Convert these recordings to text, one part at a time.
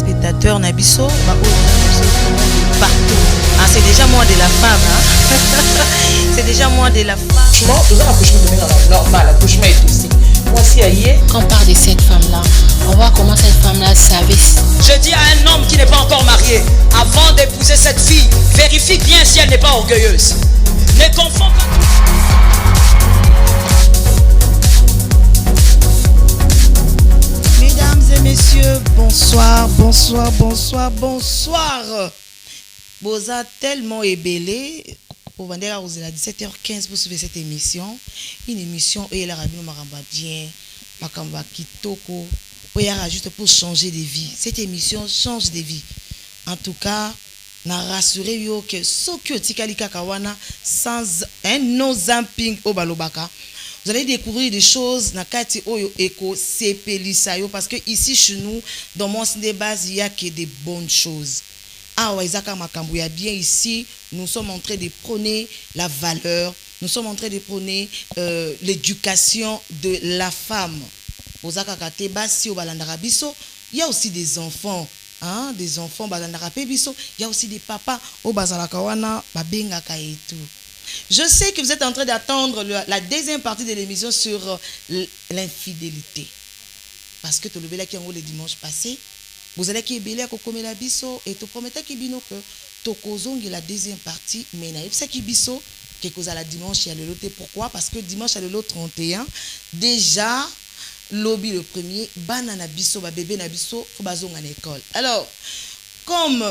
téléspectateurs Nabiso, partout. Ah, c'est déjà moi de la femme. Hein? C'est déjà moi de la femme. Franchement, nous avons accouchement de normal, accouchement est aussi. Moi aussi, aïe. Quand on parle de cette femme-là, on voit comment cette femme-là savait. Je dis à un homme qui n'est pas encore marié, avant d'épouser cette fille, vérifie bien si elle n'est pas orgueilleuse. Ne confonds pas. Mesdames et messieurs, bonsoir, bonsoir, bonsoir, bonsoir. Boza tellement ébélé. Pour vendre à 17h15 pour suivre cette émission. Une émission où il y a rabino marambadien, makamba kitoko, où il y a juste pour changer de vie. Cette émission change de vie. En tout cas, n'a rassuré que ce que tikalika kawana sans un no zamping au balobaka. Vous allez découvrir des choses na kati oyo eko sepelisayo parce que ici chez nous dans mon de base il y a que des bonnes choses. Ah ouais, bien ici, nous sommes en train de prôner la valeur, nous sommes en train de prôner l'éducation de la femme. Il y a aussi des enfants, hein, des enfants, il y a aussi des papas, et tout. Je sais que vous êtes en train d'attendre la deuxième partie de l'émission sur l'infidélité. Parce que tu le verras le dimanche passé. Vous allez qui belé ko komela biso et tu promettais ki bino que tokozongi la deuxième partie mais na yebisa ki biso que koza la dimanche ya le loté. Pourquoi? Parce que dimanche ya le lot 31 déjà lobby le premier bana na biso ba bébé na biso faut bazonga na école. Alors comme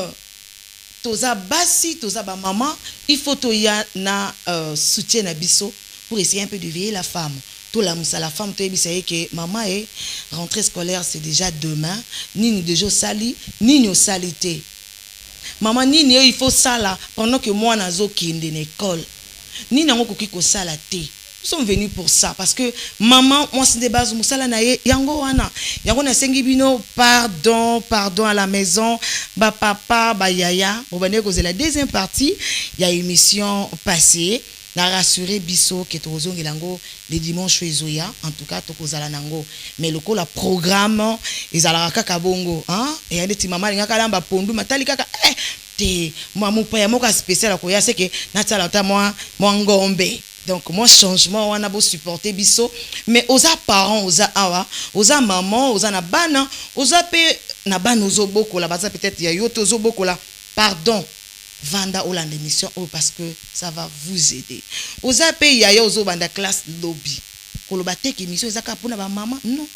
toza basi toza ba maman, il faut to ya na soutien na biso pour essayer un peu de veiller la femme. La femme que maman est rentrée scolaire c'est déjà demain ni nous déjà sali ni nous salité maman ni il faut ça là pendant que moi nazo kinde l'école ni nango koki ko sala té. Nous sommes venus pour ça parce que maman moi c'est des bases musala na yango wana yango na sengi bino pardon à la maison ba papa ba yaya bon ben que c'est la deuxième partie il y a émission passée. Na rassuré biso que tozongi lango les dimanches ezoya en tout cas tokozala nango mais le la programme ezala kaka bongo hein et ande ti mama linga kalamba pondu matali kaka te moi mon paya moka spécial ko ya c'est que natala ta moi ngombe donc moi changement wana bo supporter biso mais oza parents oza awa oza maman oza na bana oza pe na bana ozo boko la baza peut-être ya yo tozo boko la pardon Vanda ou l'émission parce que ça va vous aider. Aux appels yaya aux banda classe lobby. Kolobate qui émission ezaka pour na ba maman non.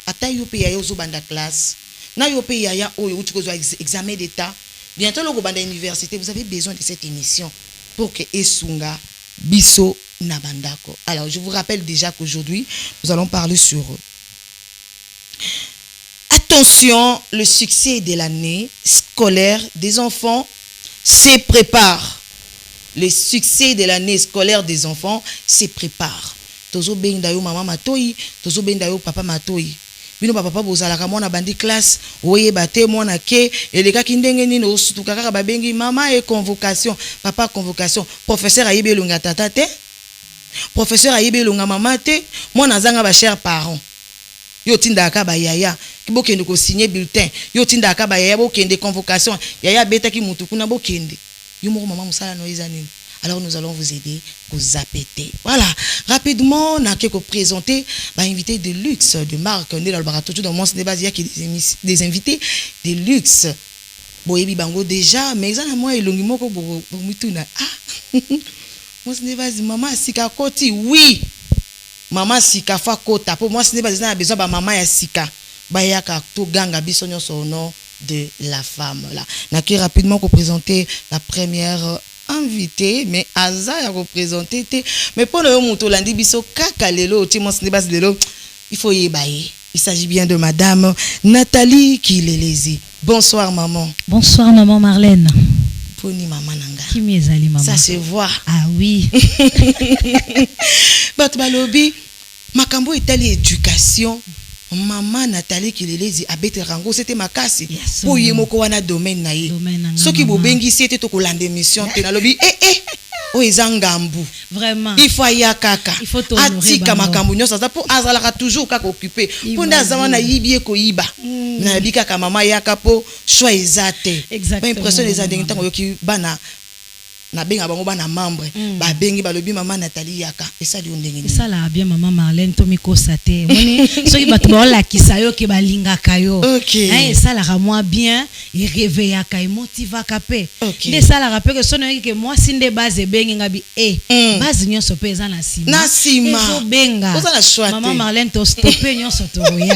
Ata yo pe yaya aux banda classe. Na yo pe yaya o yo tu examen d'état. Bientôt le banda université vous avez besoin de cette émission pour que esunga biso na bandako. Alors je vous rappelle déjà qu'aujourd'hui nous allons parler sur attention le succès de l'année scolaire des enfants se prépare. Le succès de l'année scolaire des enfants se prépare. Tozo benda yo maman matoi, tozo benda yo papa matoi. Bino papa bozala ka mona bandi classe, oye bate mona ke eleka kindenge nini osutuka kaka babengi mama et convocation, papa convocation, professeur ayibe longa tata te. Professeur ayibe longa mama te, mona zanga ba chers parents. Yo tinda ka ba yaya bokende ko signer bulletin yo tinda ka ba yaya bokende convocation yaya beta ki mutu kuna bokende yo moko maman musala no ezanini. Alors nous allons vous aider vous apéter. Voilà, rapidement on a que présenter ba invité de luxe de marque né dans le barato dans mon débat il y a des invités de luxe boyebi bango déjà mais ezana moi elongi moko bomutuna ah mon débat maman sika koti oui maman sika fa kota pour moi ce n'est pas besoin ba maman ya sika ba yaka to ganga biso nyonso au nom de la femme là na qui rapidement ko présenter la première invitée mais aza ya ko présenter mais pour le muto landi biso kaka lelo ti mon ce n'est pas lelo il faut y bailler. Il s'agit bien de madame Nathalie Kilelezi. Bonsoir maman. Bonsoir maman Marlène. Poni maman nanga. Qui m'ezali maman. Ça se voit. Ah oui. Bat balobi makambo etali éducation. Maman Nathalie Kilelezi abete rango c'était makasi. Po yemoko wana domaine na ye. Ce qui bo bengi c'était to kolande mission te na lobi eza ngambu. Vraiment. Il faut aya kaka. Il faut t'honorer, atika bango. makambo nyonso za po azalaka toujours kaka occupé. Punda azama na yibie ko yiba. Na bika ka mama yaka po choix ezate. Exactement. Ba impression les andeng tango yoki bana na benga bango bana membre ba bengi balobi mama Nathalie yaka esa li ondenge. Ça là bien maman Marlène to miko sate. Moni soki bato ba la kisayo ke balinga kayo. OK. Ça la moi bien, il réveille ka il motive ka pe. OK. De ça la rappelle que sono que moi sinde base bengi ngabi base nyonso pe eza na sima. Na sima. Il faut benga. Oza na choix. Maman Marlène to stopper nyonso to ya.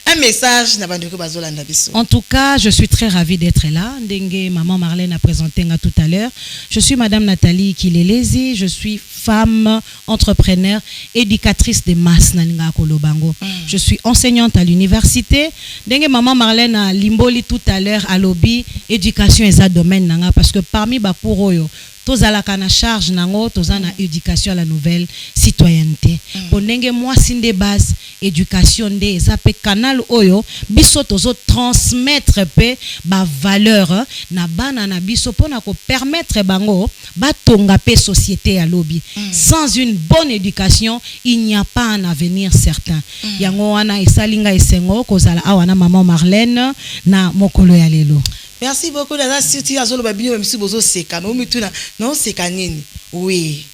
Un message na bandeko bazolanda biso. En tout cas, je suis très ravie d'être là. Ndengue, maman Marlène a présenté tout à l'heure. Je suis madame Nathalie Kilelezi. Je suis femme, entrepreneur, éducatrice de masse naninga kolobango. Je suis enseignante à l'université. Ndengue, maman Marlène a limboli tout à l'heure à lobby éducation et ça domaine nanga parce que parmi bakuroyo tozalaka na charge nango tozana éducation à la nouvelle citoyenneté. Pondenge moi sinde base éducation de zape canal oyo biso tozo transmettre pe ba valeur na bana na biso pona ko permettre bango batonga pe société à lobby. Sans une bonne éducation, il n'y a pas un avenir certain. Yango wana esalinga esengo kozala awana maman Marlène na mokolo ya lelo. Merci beaucoup d'avoir sorti à Zolo Babino même si bozo seka mais omituna non seka nini. Oui.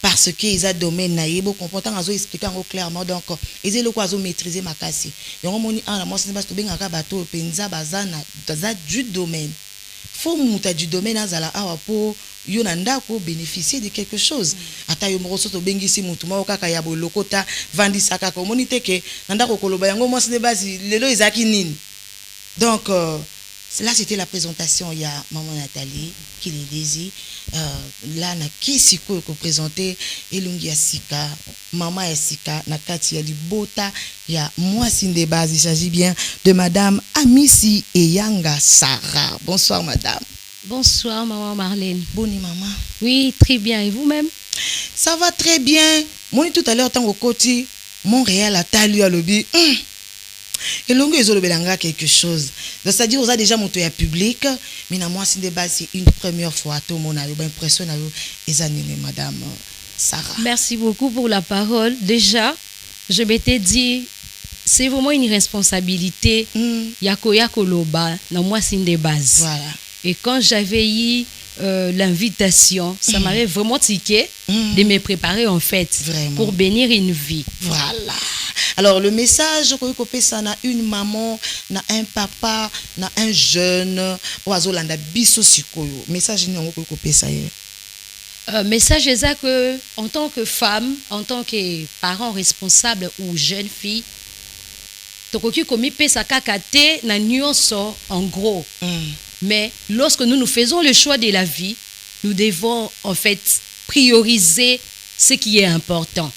Parce que ils a domaine na yebo comportant azo expliquer en clairement donc ils le quoi azo maîtriser makasi. Yango moni ana moi c'est parce que benga ka bato penza bazana za du domaine. Faut muta du domaine azala awa po yo na ndako bénéficier de quelque chose. Ata yo moko soto bengisi mutu moko kaka ya bolokota vandisa kaka omoni te ke na ndako koloba yango moi c'est basi lelo ezaki nini. Donc là, c'était la présentation. Il y a maman Nathalie qui les désire. Là, na qui si ko présenté Elungi Asika, maman Asika, Nakati Alibota. Il y a moi Sinde base. Il s'agit bien de madame Amisi Eyanga Sarah. Bonsoir madame. Bonsoir, maman Marlène. Bonne maman. Oui, très bien. Et vous-même? Ça va très bien. Moi, tout à l'heure, tant au côté, Montréal a talu à lobby. Et longue ils quelque chose. C'est-à-dire vous avez déjà monté à public, mais na moi c'est c'est une première fois tout le monde a eu l'impression les animés madame Sarah. Merci beaucoup pour la parole. Déjà, je m'étais dit c'est vraiment une responsabilité yako loba na moi c'est une des bases. Voilà. Et quand j'avais eu l'invitation, ça m'avait vraiment tiqué de me préparer en fait vraiment. Pour bénir une vie. Voilà. Alors le message que ça na une maman, na un papa, na un jeune, oazolanda biso sikoyo. Message ni ngo ko ça message est ça que en tant que femme, en tant que parent responsable ou jeune fille, tokoki komi pesa kakate na nyonso en gros. Mais lorsque nous faisons le choix de la vie, nous devons en fait prioriser ce qui est important.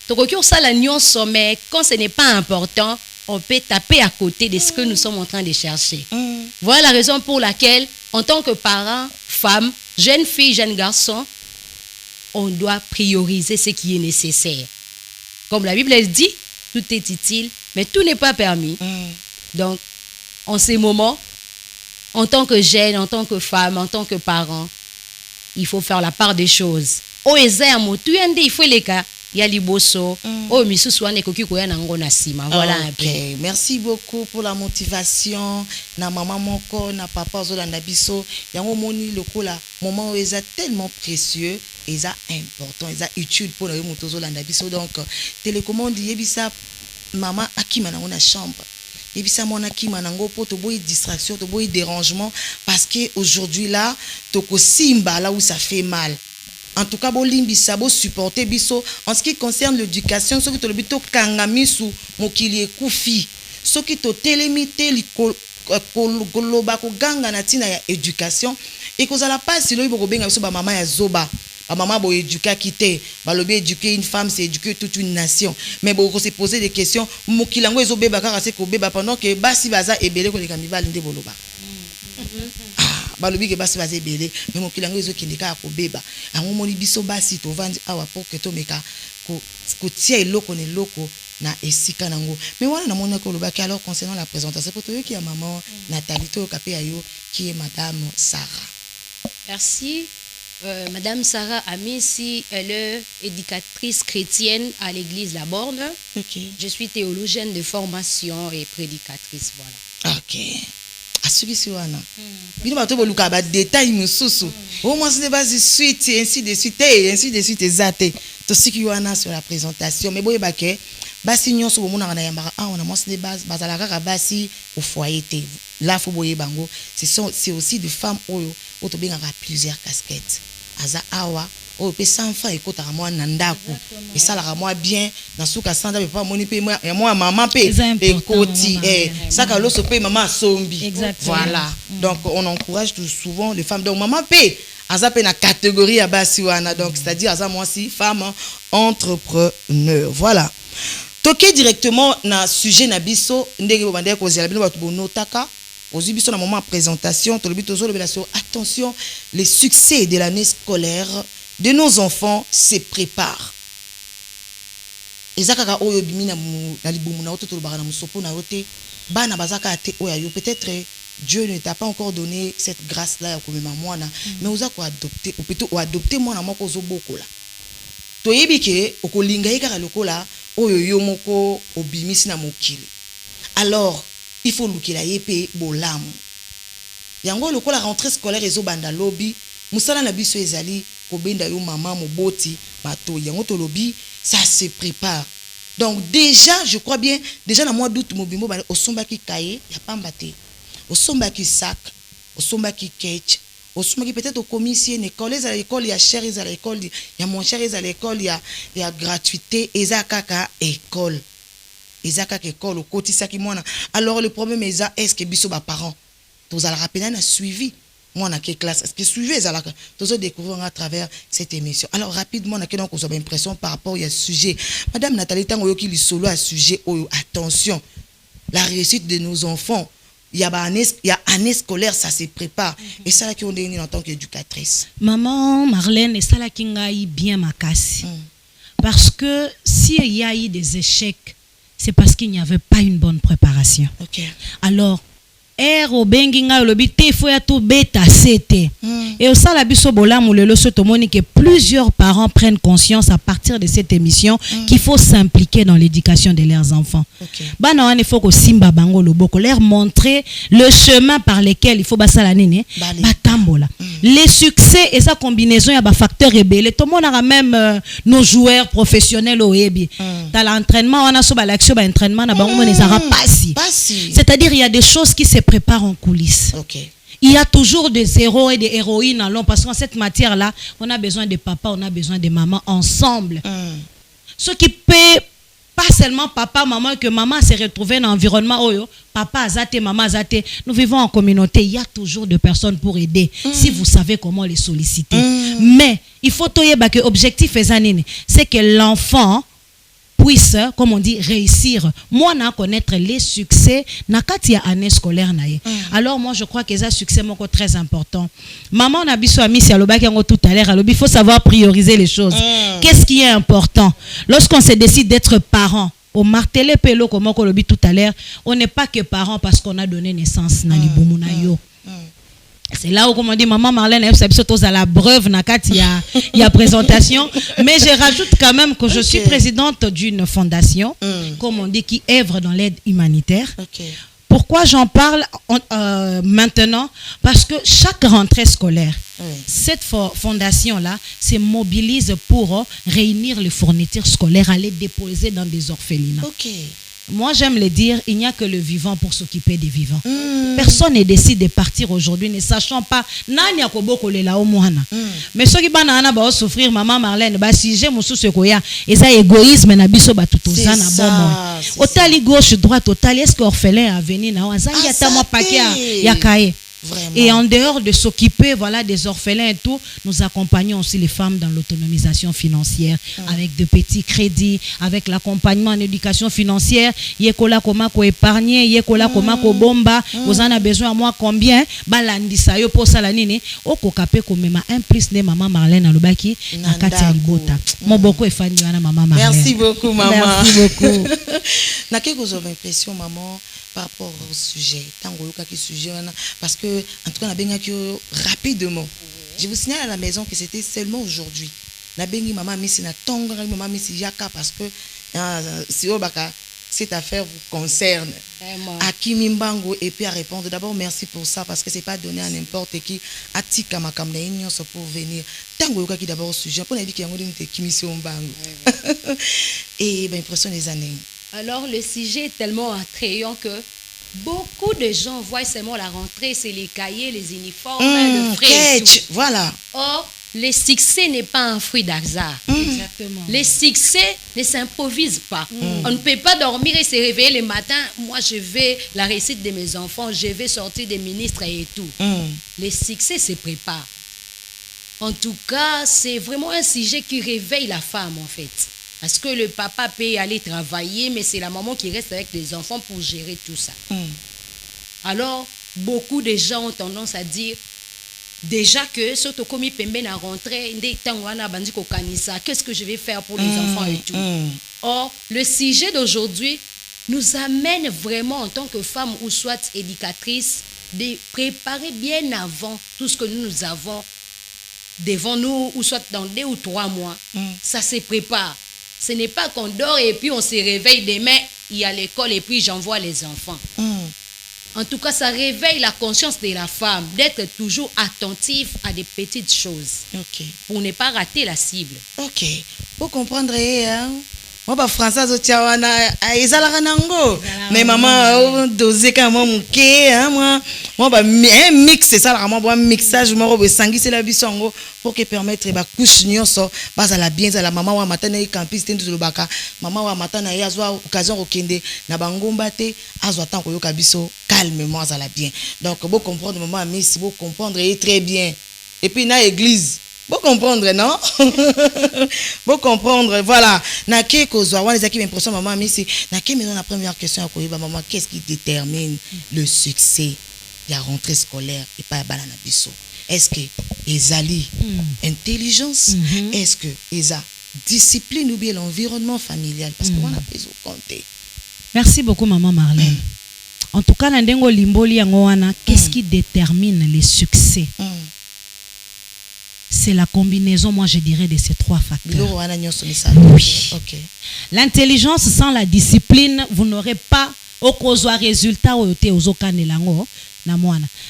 Mais quand ce n'est pas important, on peut taper à côté de ce que nous sommes en train de chercher. Voilà la raison pour laquelle, en tant que parents, femmes, jeunes filles, jeunes garçons, on doit prioriser ce qui est nécessaire. Comme la Bible dit, tout est utile, mais tout n'est pas permis. Donc, en ces moments, en tant que jeune, en tant que femme, en tant que parent, il faut faire la part des choses. Il faut les cas. Voilà un peu. Merci beaucoup pour la motivation. Na maman moko, na papa zolanda biso. Yango moni lokola moment où ils sont tellement précieux, ils sont importants, ils sont utiles pour nous moto zolanda biso. Donc télécommande yebisa maman akima na ona chambre. Yebisa mona akima nango po to boy distraction, to boy dérangement parce que aujourd'hui là, toko simba là où ça fait mal. En tout cas, bolimbi sabo supporter biso en ce qui concerne l'éducation, ce qui te le bito kangamisu mokili ekufi, ce qui te télémité li koloba ko ganga na tina ya éducation et que ça la passe si lo ibo benga biso ba mama ya zoba. Ba maman bo éduquer quitté, ba lobi éduquer une femme c'est éduquer toute une nation. Mais bo se poser des questions, mokili ngo ezo beba kaka se ko beba pendant que basi baza ebele ko le kamibali nde boloba. Balobi ke basi baze belé mais mokili ngo ezo kindika ko beba ango moni biso basi to vandi awa pour que to meka ko tia eloko ne loko na esika nango mais wana na mona ko loba ki alors concernant la présentation pour to yo ki ya maman Nathalie to kapé ayo qui est madame Sarah. Merci. Madame Sarah Amissi, elle est éducatrice chrétienne à l'église La Borne. Ok. Je suis théologienne de formation et prédicatrice, voilà. Ok. Asukisi wana. Bino bato boluka ba détail mususu. Au moins c'est base suite et ainsi de suite ezate. To siki wana sur la présentation mais boye baké basi nyonso bomona na yambaka on a moins de base bazalaka ka basi au foyer te. Là faut boye bango. C'est aussi des femmes oyo to benga plusieurs casquettes. Aza awa oyo pe sans enfant ekota ka mwa na ndako. Et ça la mwa bien dans suka sanda pe pas moni pe moi maman pe ekoti ça ka loso pe maman sombi. Exactement. Voilà. Donc on encourage tout souvent les femmes donc maman pe aza pe na catégorie ya basi wana donc c'est-à-dire aza moi si femme entrepreneur. Voilà. Toke directement na sujet na biso ndenge bo bande ko zela bino batu bonotaka. Aujourd'hui, biso na moment de présentation, attention, les succès de l'année scolaire de nos enfants se préparent. Ezaka oyo bimina na libumu na oto bana musopo na ote bana bazaka te oyo peut-être Dieu ne t'a pas encore donné cette grâce là comme mwana mais oza ko adopter ou plutôt adopter mwana moko zo bokola. To yebike okolinga yeka lokola oyo yo moko obimisi na mokili. Alors il faut lukila yepe bolamu yango lokola rentrée scolaire ezo banda lobi musala na biso ezali kobenda yo mama moboti bato yango to lobi ça se prépare donc déjà je crois bien déjà na mois d'août mobimbo ba osombaki kaye ya pamba te osombaki sac osombaki ketch osombaki peut-être au commissaire une école à l'école ya cher à l'école ya mon cher à l'école ya gratuité ezaka ka école. Ezaka école au quotidien qui mona alors le problème est-ce que biso ba parents tous à la rappeler na suivi moi na quelle classe est-ce que suivi ezalaka tous découvrir à travers cette émission alors rapidement na donc on a impression par rapport à ce sujet madame Nathalie tango yoki li solo à sujet attention la réussite de nos enfants il y a année scolaire ça se prépare et ça là qui on est en tant qu'éducatrice maman Marlène et ça là qui ngai bien makasi parce que s'il y a eu des échecs c'est parce qu'il n'y avait pas une bonne préparation. OK. Alors, au benginga lobi te faut ya to beta c'était. Et au sala biso bolamu lelo soto moni que plusieurs parents prennent conscience à partir de cette émission qu'il faut s'impliquer dans l'éducation de leurs enfants. OK. Bana wane faut ko simba bango loboko leur montrer le chemin par lequel il faut basala nene batambola. Les succès et sa combinaison ya ba facteurs rebelles tout le monde a même nos joueurs professionnels au ebi. Dans l'entraînement on a so ba l'action ba entraînement na bango les ara passi. C'est-à-dire il y a des choses qui se préparent en coulisses. OK. Il y a toujours des héros et des héroïnes en long parce qu'en cette matière-là, on a besoin de papa, on a besoin de maman ensemble. Ce qui peut pas seulement papa, maman, que maman s'est retrouvée dans l'environnement, oh, papa azate, maman azate. Nous vivons en communauté, il y a toujours des personnes pour aider si vous savez comment les solliciter. Mais il faut que l'objectif c'est que l'enfant puisse, comme on dit, réussir. Moi, na connaître les succès na katia année scolaire na ye. Alors moi, je crois que c'est un succès moko très important. Maman na biso ami si alobaki yango tout à l'heure, il faut savoir prioriser les choses. Qu'est-ce qui est important? Lorsqu'on se décide d'être parent, au martelé pelo comme on l'a dit tout à l'heure, on n'est pas que parent parce qu'on a donné naissance na libumu na yo. C'est là où, comme on dit, maman Marlène, elle à la breuve, il y a présentation. Mais je rajoute quand même que je suis présidente d'une fondation, comme on dit, qui œuvre dans l'aide humanitaire. Pourquoi j'en parle maintenant? Parce que chaque rentrée scolaire, cette fondation-là se mobilise pour réunir les fournitures scolaires, aller déposer dans des orphelinats. Moi, j'aime le dire, il n'y a que le vivant pour s'occuper des vivants. Personne ne décide de partir aujourd'hui, ne sachant pas. Mais ceux qui vont souffrir, maman Marlène, si j'ai mon souci, et ça égoïsme, na biso ba tutoza na bon. Otali gauche, droite, otali, est-ce qu'orphelin a venu na wazangi atama paquet ya kaye. Vraiment. Et en dehors de s'occuper voilà, des orphelins et tout, nous accompagnons aussi les femmes dans l'autonomisation financière avec de petits crédits, avec l'accompagnement en éducation financière. Yekola koma ko épargner, yekola koma ko bomba. Vous en avez besoin à moi combien? Balandisa yo pour salanini. Oko kapé ko mema un plus de maman Marlène alobaki na kati ya libota. Mon beaucoup est fan de maman Marlène. Merci beaucoup maman. Merci beaucoup. Na que vous avez l'impression maman par rapport au sujet, tant que sujet parce que en tout cas on a bien rapidement Je vous signale à la maison que c'était seulement aujourd'hui. Na bengi maman Missi na tonga maman Missi yaka parce que si obaka cette affaire vous concerne. Vraiment. Akimi Mbango et puis à répondre. D'abord merci pour ça parce que c'est pas donné à n'importe qui. Atika makamna nyonso pour venir. Tango yoka qui d'abord au sujet pour dire qu'il y a une commission Mbango. Et ben impression des années. Alors, le sujet est tellement attrayant que beaucoup de gens voient seulement la rentrée, c'est les cahiers, les uniformes, le frais. Et tout. Voilà. Or, le succès n'est pas un fruit d'hasard. Exactement. Le succès ne s'improvise pas. On ne peut pas dormir et se réveiller le matin. Moi, je vais la réussite de mes enfants, je vais sortir des ministres et tout. Le succès se prépare. En tout cas, c'est vraiment un sujet qui réveille la femme, en fait. Parce que le papa peut aller travailler, mais c'est la maman qui reste avec les enfants pour gérer tout ça. Alors, beaucoup de gens ont tendance à dire déjà que surtout comme il peut à rentrer, qu'est-ce que je vais faire pour les enfants et tout. Or, le sujet d'aujourd'hui nous amène vraiment en tant que femme ou soit éducatrice de préparer bien avant tout ce que nous avons devant nous ou soit dans 2 ou 3 mois. Ça se prépare. Ce n'est pas qu'on dort et puis on se réveille demain, il y a l'école et puis j'envoie les enfants. En tout cas, ça réveille la conscience de la femme d'être toujours attentive à des petites choses pour ne pas rater la cible. Ok. Pour comprendre, moi, bah, français, mais maman, dosé quand même, moi, bah, un mix, c'est ça, un mixage, moi, sangi, c'est la bisongo, pour que permettre, bah, couche, nyonso, bah, ça la bien, ça la maman, wa matin, na campus, ten tout le baka, maman, wa matin, na yazwa, occasion, okende, na bangomba, te, azwa, tant que yoka biso, calmement, ça la bien. Donc, vous comprendre, maman, mais si vous comprendre, et très bien. Et puis, na église. Vous comprendre, non? Vous comprendre, voilà. Na ke kozwa wana ezaki impression maman mais c'est na ke maison la première question à koyeba maman qu'est-ce qui détermine le succès de la rentrée scolaire et pas bala na biso? Est-ce que ezali intelligence? Est-ce que eza discipline ou bien l'environnement familial parce que on a besoin de compter. Merci beaucoup maman Marlène. En tout cas na ndengo limboli yango wana qu'est-ce qui détermine le succès? C'est la combinaison, moi je dirais, de ces 3 facteurs. Oui. Okay. L'intelligence sans la discipline, vous n'aurez pas au résultat au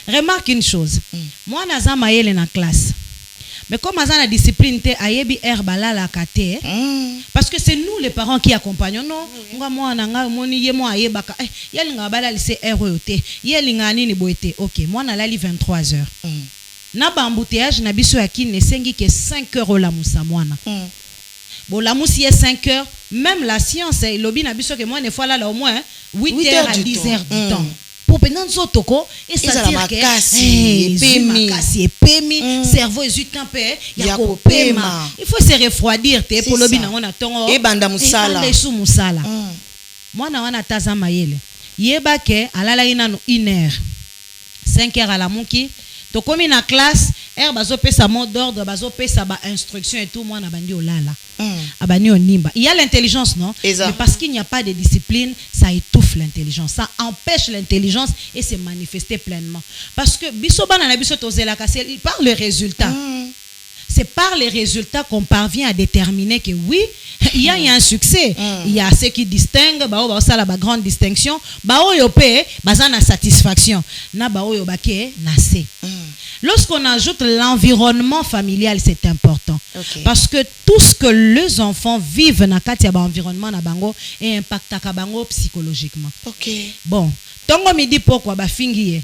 Remarque une chose. Moi, naza mayele na classe. Mais comme aza la discipline te ayebi herbala la kate. Parce que c'est nous les parents qui accompagnons. Non, moi nanga moni ye moi ayebaka. Yelinga bala lycée RET. Yelinga nini boete. OK, moi na lali 23h. Na ba embouteillage na biso ya kine sengi ke 5 € la musa mwana. Bon la musi est 5 heures, même la science et lobby na biso ke moi ne fois là au moins 8 heures à 10 heures du temps. Pour pendant zotoko et ça dire que cerveau est tempé ya ko pema. Il faut se refroidir te pour lobby na ngona tongo. Et banda musala. Et sous musala. Mwana wana taza mayele. Yeba ke alala ina no 1 heure. 5 heures à la muki. Donc comme in a classe, bazo pesa mot d'ordre, bazo pesa ba instruction et tout, moi na bandi olala. Abani onimba. Il y a l'intelligence, non? Mais parce qu'il n'y a pas de discipline, ça étouffe l'intelligence, ça empêche l'intelligence et se manifester pleinement. Parce que biso bana na biso tozela kase par le résultat. C'est par les résultats qu'on parvient à déterminer que oui, il y a un succès. Il y a ceux qui distinguent, ça la grande distinction, na satisfaction, na nase. Lorsqu'on ajoute l'environnement familial, c'est important. Parce que tout ce que les enfants vivent dans le environnement na bango est impacté psychologiquement. Bon, tongo midi pourquoi ba fingiye.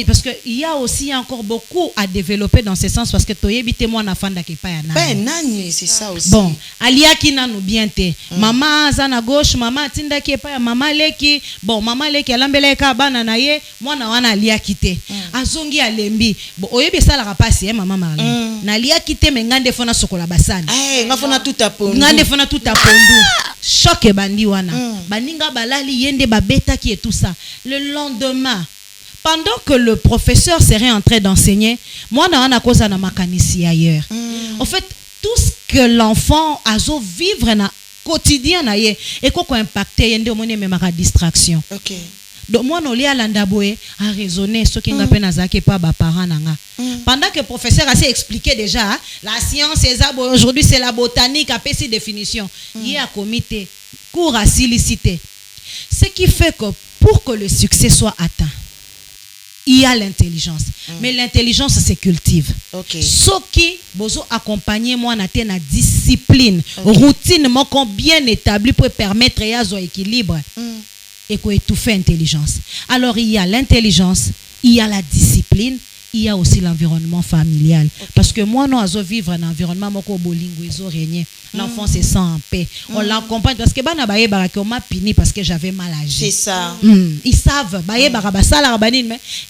Parce qu'il y a aussi encore beaucoup à développer dans ce sens parce que tu es moi na fanda qui pas nani c'est ça aussi. Bon, alia qui na nous bien te. Maman zana gauche, maman tinda qui pas maman leki. Bon, maman leki alambele ka bana na ye, moi na wana alia kité. Azongi alembi. Bon, oyebi ça la rapasi maman Marlène. Na alia kité mais ngande fona sokola basani. Ngafona tout à pondu. Ngande fona tout à pondu. Choc bandi wana. Baninga balali yende babeta qui et tout ça. Le lendemain pendant que le professeur serait en train d'enseigner, moi, je suis cause na makanisi ailleurs. En fait, tout ce que l'enfant a vivre na quotidien na ye et qu'on impacté yende omone même ma distraction. donc moi no lia landa boye a raisonner ce qui ngapé nazaki pas ba parents nanga. Pendant que le professeur a expliqué déjà la science aujourd'hui c'est la botanique a ces définitions. Il y a comité cours à silicité. Ce qui fait que pour que le succès soit atteint, il y a l'intelligence. Mais l'intelligence se cultive. Ce qui bozo accompagner moi na discipline, routine moko bien établie pour permettre ya zo équilibre et ko étouffer intelligence. Alors il y a l'intelligence, il y a la discipline, il y a aussi l'environnement familial. Parce que moi, nous avons vivre un environnement moko bolingo ezo régner. L'enfant se sent en paix. On l'accompagne parce que bana baye baraka on m'a puni parce que j'avais mal agi. C'est ça. Ils savent baye baraba sala rabanine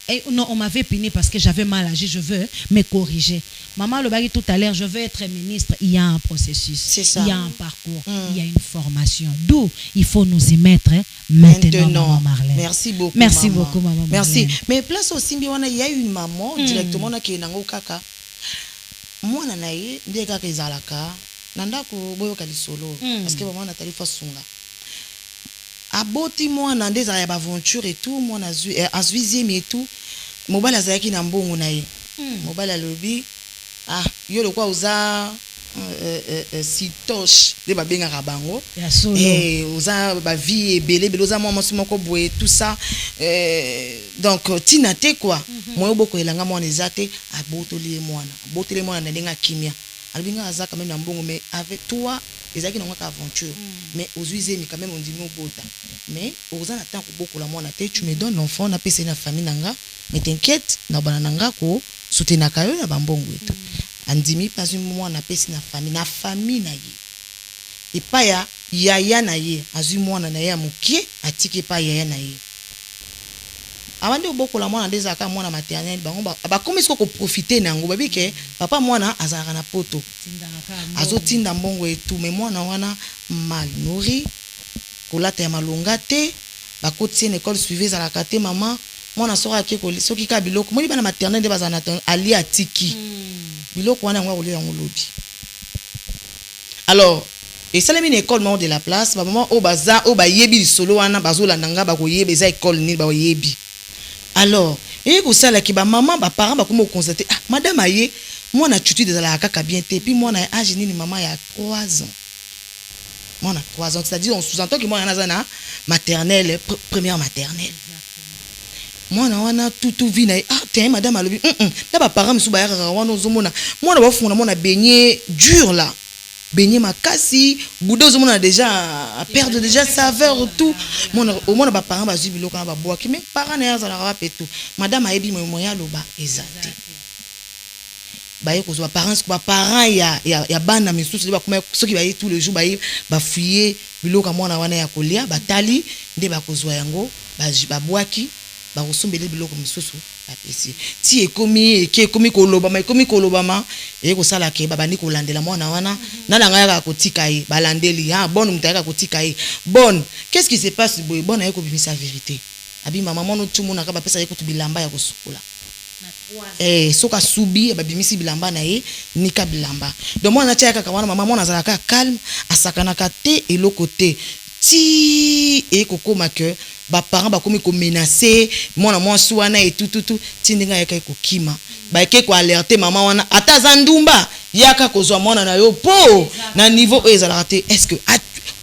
mais non on m'avait puni parce que j'avais mal agi, je veux me corriger. Maman le bagi tout à l'heure, je veux être ministre, il y a un processus. C'est ça. Il y a un parcours, il y a une formation. D'où il faut nous y mettre maintenant Maman Marlène. Merci beaucoup. Merci beaucoup Maman Marlène. Merci. Mais place aussi il y a une maman directement qui est nango kaka. Moi nanaye ndeka kezalaka. Nanda ko boyoka lisolo parce que maman Nathalie Fasunga. Aboti moi nande za ya aventure et tout moi na azuizième et tout. Mobala zaki na mbongo na ye. Mobala lobi yo le kwa uza sitoche de babenga rabango et uza ba vie belé beloza moi moko boye tout ça donc tinate quoi moi boko elanga moi nezate abotoli mwana na ndenga kimia albinga aza quand même na mbongo mais avec toi ezaki na ngaka aventure mais ozuize mi quand même on dit no bota mais oza na temps ko boko la mwana te tu me donnes l'enfant na pese na famille nanga mais t'inquiète na bana nanga ko soutenir kayo na bambongo eto andimi pas un moment na pesi na famille na ye et pas ya yaya na ye azu mwana na ye mukie atiki pa yaya na ye abandi oboko la mwana ndeza ka mwana maternelle bango ba comme est-ce ko profiter nango babi ke papa mwana azaka na poto azo tinda mbongo et tout mais mwana wana mal nourri kolata ya malonga te ba koti une école suivie za la kate maman mwana soka ke ko soki ka biloko moi bana maternelle de bazana ali atiki biloko wana ngwa kolia yango lobi alors et ça une école mort de la place ba maman o baza o ba yebi solo wana bazolanda nga ba ko yeba za école ni ba yebi alors et ko sala ki ba maman ba parents ba ko mo constater madame aye moi na tutu de la kaka bien te puis moi na âge ni maman ya 3 ans moi na 3 ans c'est-à-dire on sous-entend que moi na zana maternelle première maternelle moi na wana tout vie na t'es madame alobi na ba parents misu ba yaka wana ozomona moi na ba funa moi na beignet dur là beignet makasi boude ozomona déjà à perdre déjà saveur tout moi na ba parents ba zubilo kana ba boaki mais parents na ya zala rape tout madame ayebi moya loba ezate ba yeko zo ba parents ya bana misusu ba kuma soki ba yi tous les jours ba fuyer biloko mwana wana ya kolia batali nde ba kozwa yango ba boaki ba kosombele biloko misusu apesi ti ekomi koloba ma e ko sala ke babani ko landela mwana wana na langa ya kotika ye balandeli bonne mutaka kotika ye bonne qu'est-ce qui se passe boy bonne ayeko bimisa vérité abi maman mono tout mona ka ba pesa yeko tu bilamba ya kosukola soka subi ba bimisi bilamba na ye nika bilamba donc mwana tia kaka wana maman mona zalaka calme asakana ka te eloko te ti e kokoma que ba parents ba komi ko menacer mwana mwasi wana et tout tindinga yaka ko kima ba ke ko alerter maman wana ata zandumba yaka kozwa mwana na yo po na niveau ezala te est-ce que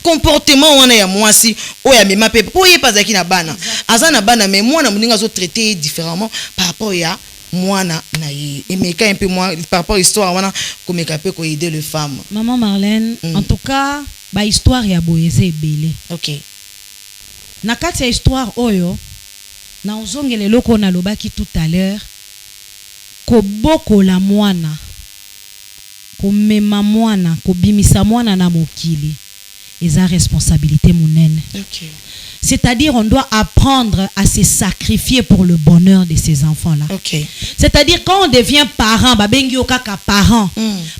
comportement wana ya mwasi o ya mema pe po ye pas na bana azana bana mais mwana muninga zo traiter différemment par rapport ya mwana na ye et mais un peu moi par rapport histoire wana comme ka pe ko aider les femmes. Maman Marlène en tout cas ba histoire ya boyeze belé. OK. Na kati ya histoire oyo na ozongele loko na lobaki tout à l'heure ko boko la mwana ko mema mwana ko bimisa mwana na mokili eza responsabilité monene. OK. C'est-à-dire on doit apprendre à se sacrifier pour le bonheur de ces enfants-là. OK. C'est-à-dire quand on devient parent, babengi okaka parent.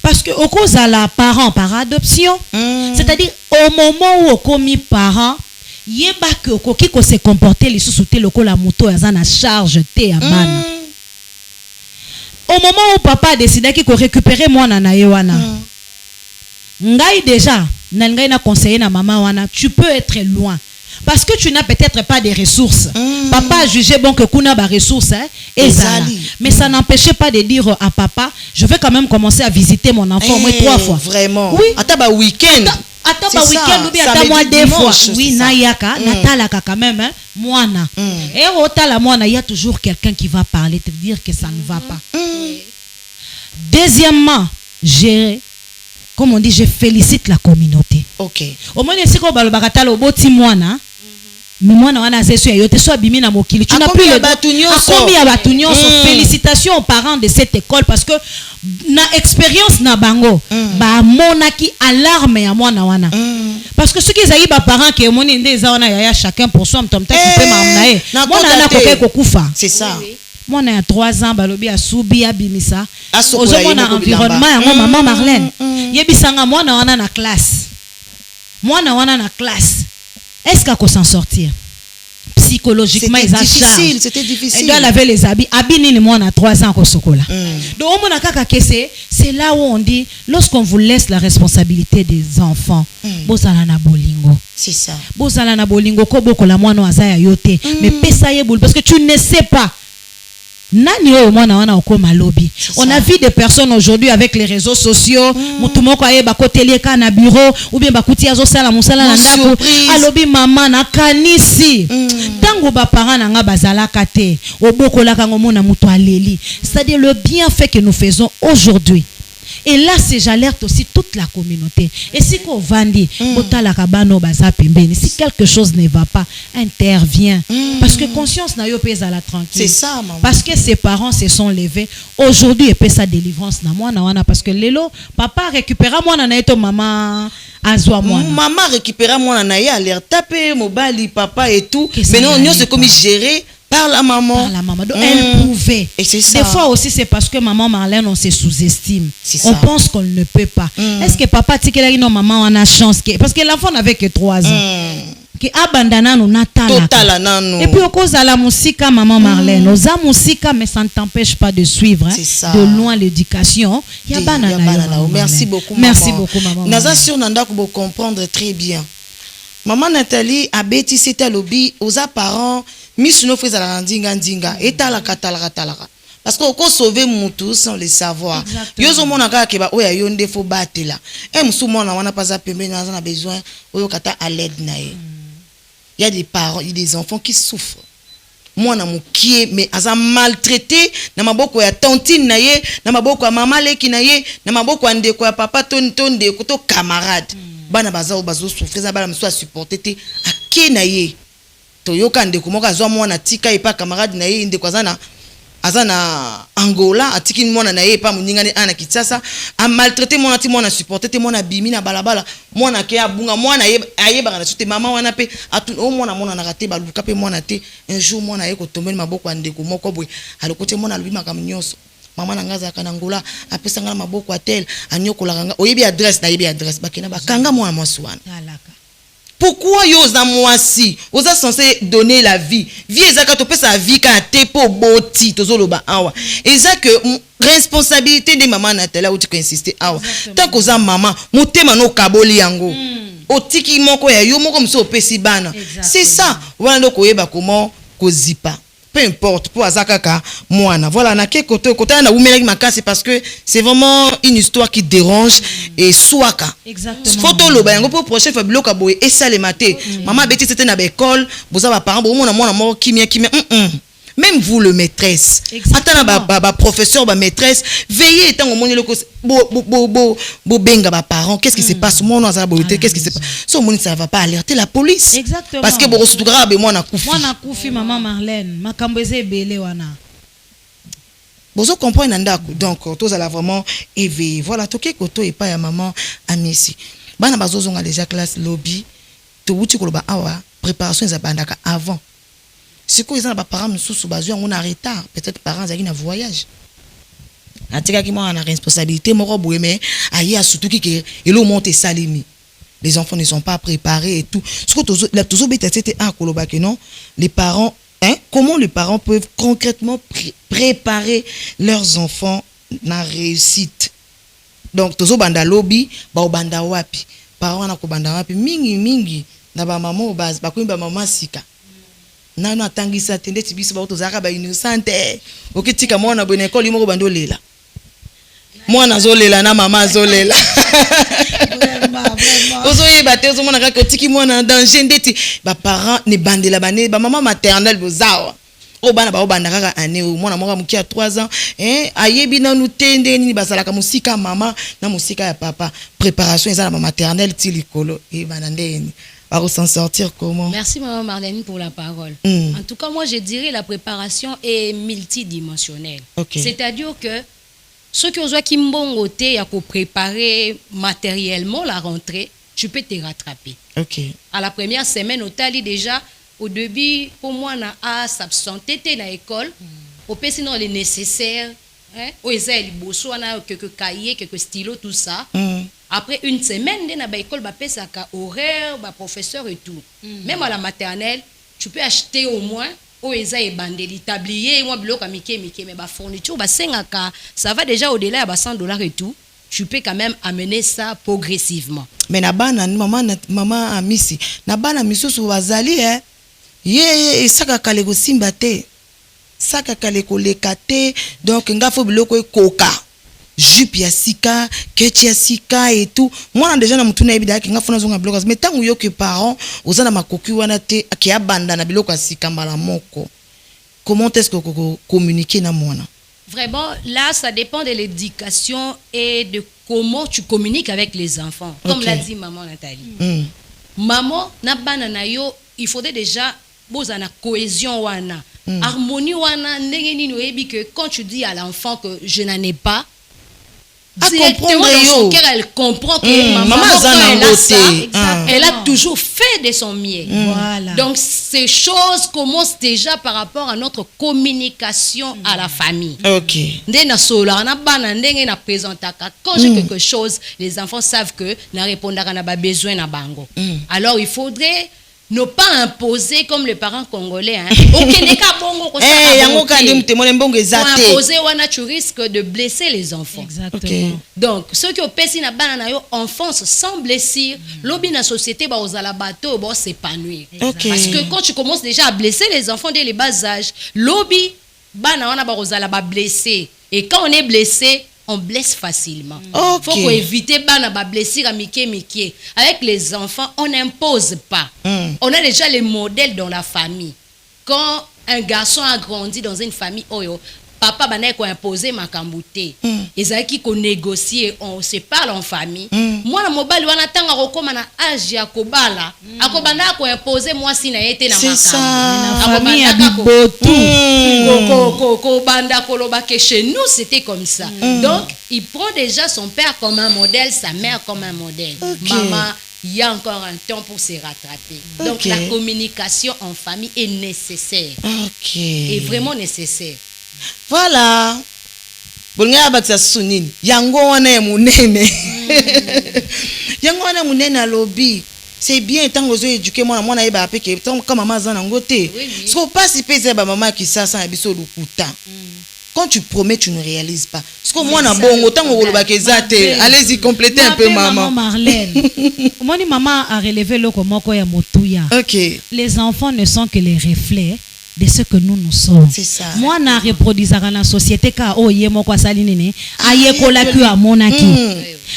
Parce que au cause à la parent par adoption, c'est-à-dire au moment où on commis parent, yeba que okoki ko se comporter les sous-souté loko la moto ya na charge te ya bana. Au moment où papa a décidé qu'il ko récupérer mwana na ye wana. Ngai déjà, ngai na conseiller na maman wana, tu peux être loin. Parce que tu n'as peut-être pas des ressources. Papa a jugé bon que kuna ba ressources, hein, ezali. Mais ça n'empêchait pas de dire à papa, je vais quand même commencer à visiter mon enfant au moins 3 fois. Vraiment. Oui. Attends, bah week-end. Attends, bah week-end ou bien attends moi 2 fois. Oui, nayaka, natalaka quand même, hein, moana. Et au tala moana, il y a toujours quelqu'un qui va parler, te dire que ça ne va pas. Deuxièmement, comme on dit, je félicite la communauté. Ok. Au moins, si on va le bagatalo au boti moana, mais moi, on a essayé. Yo te sois bimi na mokili. Tu n'as plus le droit. Félicitations aux parents de cette école parce que na expérience na bango, ba mona qui alarme ya mwana wana. Parce que ceux qui aient ba parents qui ont ndé zaona ya chacun pour soi, m'tom ta qui peut m'amener. Moi na koke kokufa. C'est ça. Moi na 3 ans balobi a subi abimisa. Ozo mona environnement ya maman Marlène. Yebisanga mwana wana na classe. Mwana wana na classe. Est-ce qu'elle s'en sortir? Psychologiquement, c'était difficile. Elle doit laver les habits. Habits ni moi on a 3 ans au sokola. Donc c'est là où on dit lorsqu'on vous laisse la responsabilité des enfants, bozala na bolingo. C'est ça. Bozala na bolingo ko bokola mwana azaya yote. Mais pesa ye boule parce que tu ne sais pas. Nani o mwana wana okoma lobby. On a vu des personnes aujourd'hui avec les réseaux sociaux, mutu moko aye bakoteli ka na bureau ou bien bakuti azo sala musala na ndako, alobi mama na kanisi. Tango ba parents na nga bazalaka te, obokola ka ngomona mutu aleli. C'est-à-dire le bienfait que nous faisons aujourd'hui. Et là, j'alerte aussi toute la communauté. Et si qu'on vandi, si quelque chose ne va pas, intervient. Parce que conscience n'a pas à la tranquille. C'est ça, maman. Parce que ses parents se sont levés. Aujourd'hui, et sa délivrance na moi na parce que lelo, papa récupéra moi na eto maman azwa moi. Maman récupéra moi na alerte taper mobile papa et tout. Mais non, nous c'est comme gérer par la maman. Par la maman. Donc, elle pouvait. Et c'est ça. Des fois aussi, c'est parce que maman Marlène, on se sous-estime. Ça. On pense qu'on ne peut pas. Est-ce que papa, tu sais non, maman, on a chance parce que l'enfant n'avait que 3 ans. Qui abandonna nous Total. Et puis, au cause de la musique, maman Marlène, aux a musique, mais ça ne t'empêche pas de suivre de loin l'éducation. Il y a banana. Merci beaucoup, maman. Merci beaucoup, maman. Naza sur Nanda pour comprendre très bien. Maman Nathalie a bêti c'était lobby aux parents. Miss no fais la ndinga et talaka. Parce qu'on peut sauver mutu sans le savoir. Yozo mona ka ke ba oya yonde fo batela. Et musu mona wana pas pembe na a besoin oyo kata à l'aide na ye. Il y a des parents, il y a des enfants qui souffrent. Moi na mukie mais aza maltraité na maboko ya tantine na ye, na maboko ya mama leki na ye, na maboko ya ndeko ya papa tonde ko camarade. Bana baza bazo souffrir za bana mso supporter te ake na ye. Toyoka ndeko moko azwa mwana tika epa camarade na ye ndeko azana Angola atiki mwana na ye epa muningane ana Kinshasa a maltraité mwana ti mwana supporter te mwana bimi na balabala mwana ke abunga mwana ayeba kana sote mama wana pe atu o mwana na raté baluka pe mwana te un jour mwana ye ko tomber maboko ya ndeko moko boy alokote mwana lubi makamnyoso mama na ngaza kana Angola apesa ngala maboko atel anyokola kanga oyebi adresse na yebi adresse bakena bakanga mwana mwaswana. Pourquoi yoza mwasi oza censé donner la vie vie ezaka to pesa vie ka te po boti tozoloba awa eza que responsabilité de maman Nathalie ou tu peux insister awa tant que za maman motema no kaboli yango otiki moko ya yo moko mso opesi bana c'est ça wana ndo koyeba comment kozipa peu importe pour azakaka mwana voilà na ke côté na wumelaki makasi parce que c'est vraiment une histoire qui dérange et swaka exactement photo loba yango pour prochain fabilo ka boye et ça le maté maman beti c'était na école boza ba parents bo mona moko kimia même vous le maîtresse attends ba professeur ba maîtresse veillez tant au moni loko bo benga ba parents qu'est-ce qui se passe mon za boité qu'est-ce qui se passe so moni ça va pas alerter la police exactement parce que bo sutura be mona kufi maman Marlène makambo ezebele wana bozo comprendre ndako donc tous ala vraiment éveillé voilà toke koto et pas ya maman amisi bana bazozonga déjà classe lobby to wuti koloba awa préparation za bandaka avant. Si quoi ils ont pas parents sous bazou on a retard peut-être parents qui na voyage atika ki moi on a responsabilité moko boye mais aïe surtout qui elo monte salimi les enfants ne sont pas préparés et tout ce que la toujours bête c'était un koloba que non les parents comment les parents peuvent concrètement préparer leurs enfants na réussite donc toujours banda lobby ba banda wapi parents na ko banda wapi mingi na ba maman au base ba ko ba maman sika nano atangisa tende tibiso ba tozaka ba innocente okitika mwana bo na école moko bando lela mwana zolela na mama zolela Vraiment. ozoyeba te ozomona kaka otiki mwana danger ndeti ba parents ne bandela bane ba maman maternelle bozawa o bana ba obanda kaka ane o mwana moko muki ya 3 ans ayebi nanu te ndeni basalaka musika mama na musika ya papa préparation eza na maternelle ti likolo e bana ndeni va s'en sortir comment? Merci maman Marlène pour la parole. En tout cas, moi je dirais la préparation est multidimensionnelle. Okay. C'est-à-dire que ceux qui ont qui mbongoté à préparer matériellement la rentrée, tu peux te rattraper. OK. À la première semaine, au tali déjà au début pour moi na a s'absenter na école, au peut sinon les nécessaires, hein, au ezali bosso na quelques cahiers, quelques stylos tout ça. Après une semaine, dans l'école, il y a horaire, professeur et tout. Même à la maternelle, tu peux acheter au moins des tabliers, mais la fourniture, ça va déjà au-delà à $100 et tout. Tu peux quand même amener ça progressivement. Mais maman a misi. Na bana miso so wazali ye saka kale ko simba te. Saka kale ko lekate donc nga fo biloko koka. Jupe ya sika, kechi ya sika et tout. Moi on déjà na mutuna ebida ki nga fona zonga bloka. Mais tant yo que parents ozana makoki wana te ki abanda na biloko ya sika mbala moko. Comment est-ce que communiquer na mwana? Vraiment, là, ça dépend de l'éducation et de comment tu communiques avec les enfants. Comme l'a dit maman Nathalie. Maman, na bana na yo, il faudrait déjà bozana cohésion wana, harmonie wana, ndengeni no ebi que quand tu dis à l'enfant que je n'en ai pas, directement dans son cœur, elle comprend que maman quand elle a ça, elle a toujours fait de son mieux. Voilà. Donc ces choses commencent déjà par rapport à notre communication à la famille. OK. Quand j'ai quelque chose, les enfants savent que na répondra na ba besoin na bango. Alors il faudrait ne pas imposer comme les parents congolais. Imposer, tu risques de blesser les enfants. Exactement. Okay. Donc, ceux qui ont pété na banana yo enfance sans blessure, lobby na société ba ozala bateau ba s'épanouir. Okay. Parce que quand tu commences déjà à blesser les enfants dès les bas âges, lobby bana wana ba ozala ba blessé. Et quand on est blessé, on blesse facilement. Okay. Faut éviter bana ba blessure à mike. Avec les enfants, on n'impose pas. On a déjà les modèles dans la famille. Quand un garçon a grandi dans une famille, papa bana ko imposer makambuté. Ezali ki ko négocier, on se parle en famille. Moi na mobali wana tanga kokoma na âge ya kobala, akobanda ko imposer moi si na yete na makambu. C'est ça. La famille a Ko banda koloba que chez nous c'était comme ça. Donc, il prend déjà son père comme un modèle, sa mère comme un modèle. Maman, il y a encore un temps pour se rattraper. Donc, la communication en famille est nécessaire. OK. Est vraiment nécessaire. Voilà. Bonga batsa sunini. Yango wana munene. Yango wana munene à lobby. C'est bien tant que vous éduquez moi na eba apeke tant comme maman zana ngote. Ce qu'on passe pèse ba maman qui ça sans biso lukuta. Quand tu promets, tu ne réalises pas. Ce que moi na bongo tant que ba kezate. Allez-y compléter un peu maman. Marlène. Moi ni maman a relevé le komoko ya motuya. OK. Les enfants ne sont que les reflets de ce que nous sommes. C'est ça. Moi na reproduisaka na société ka oye moko asali nini ayekola ku amonaki.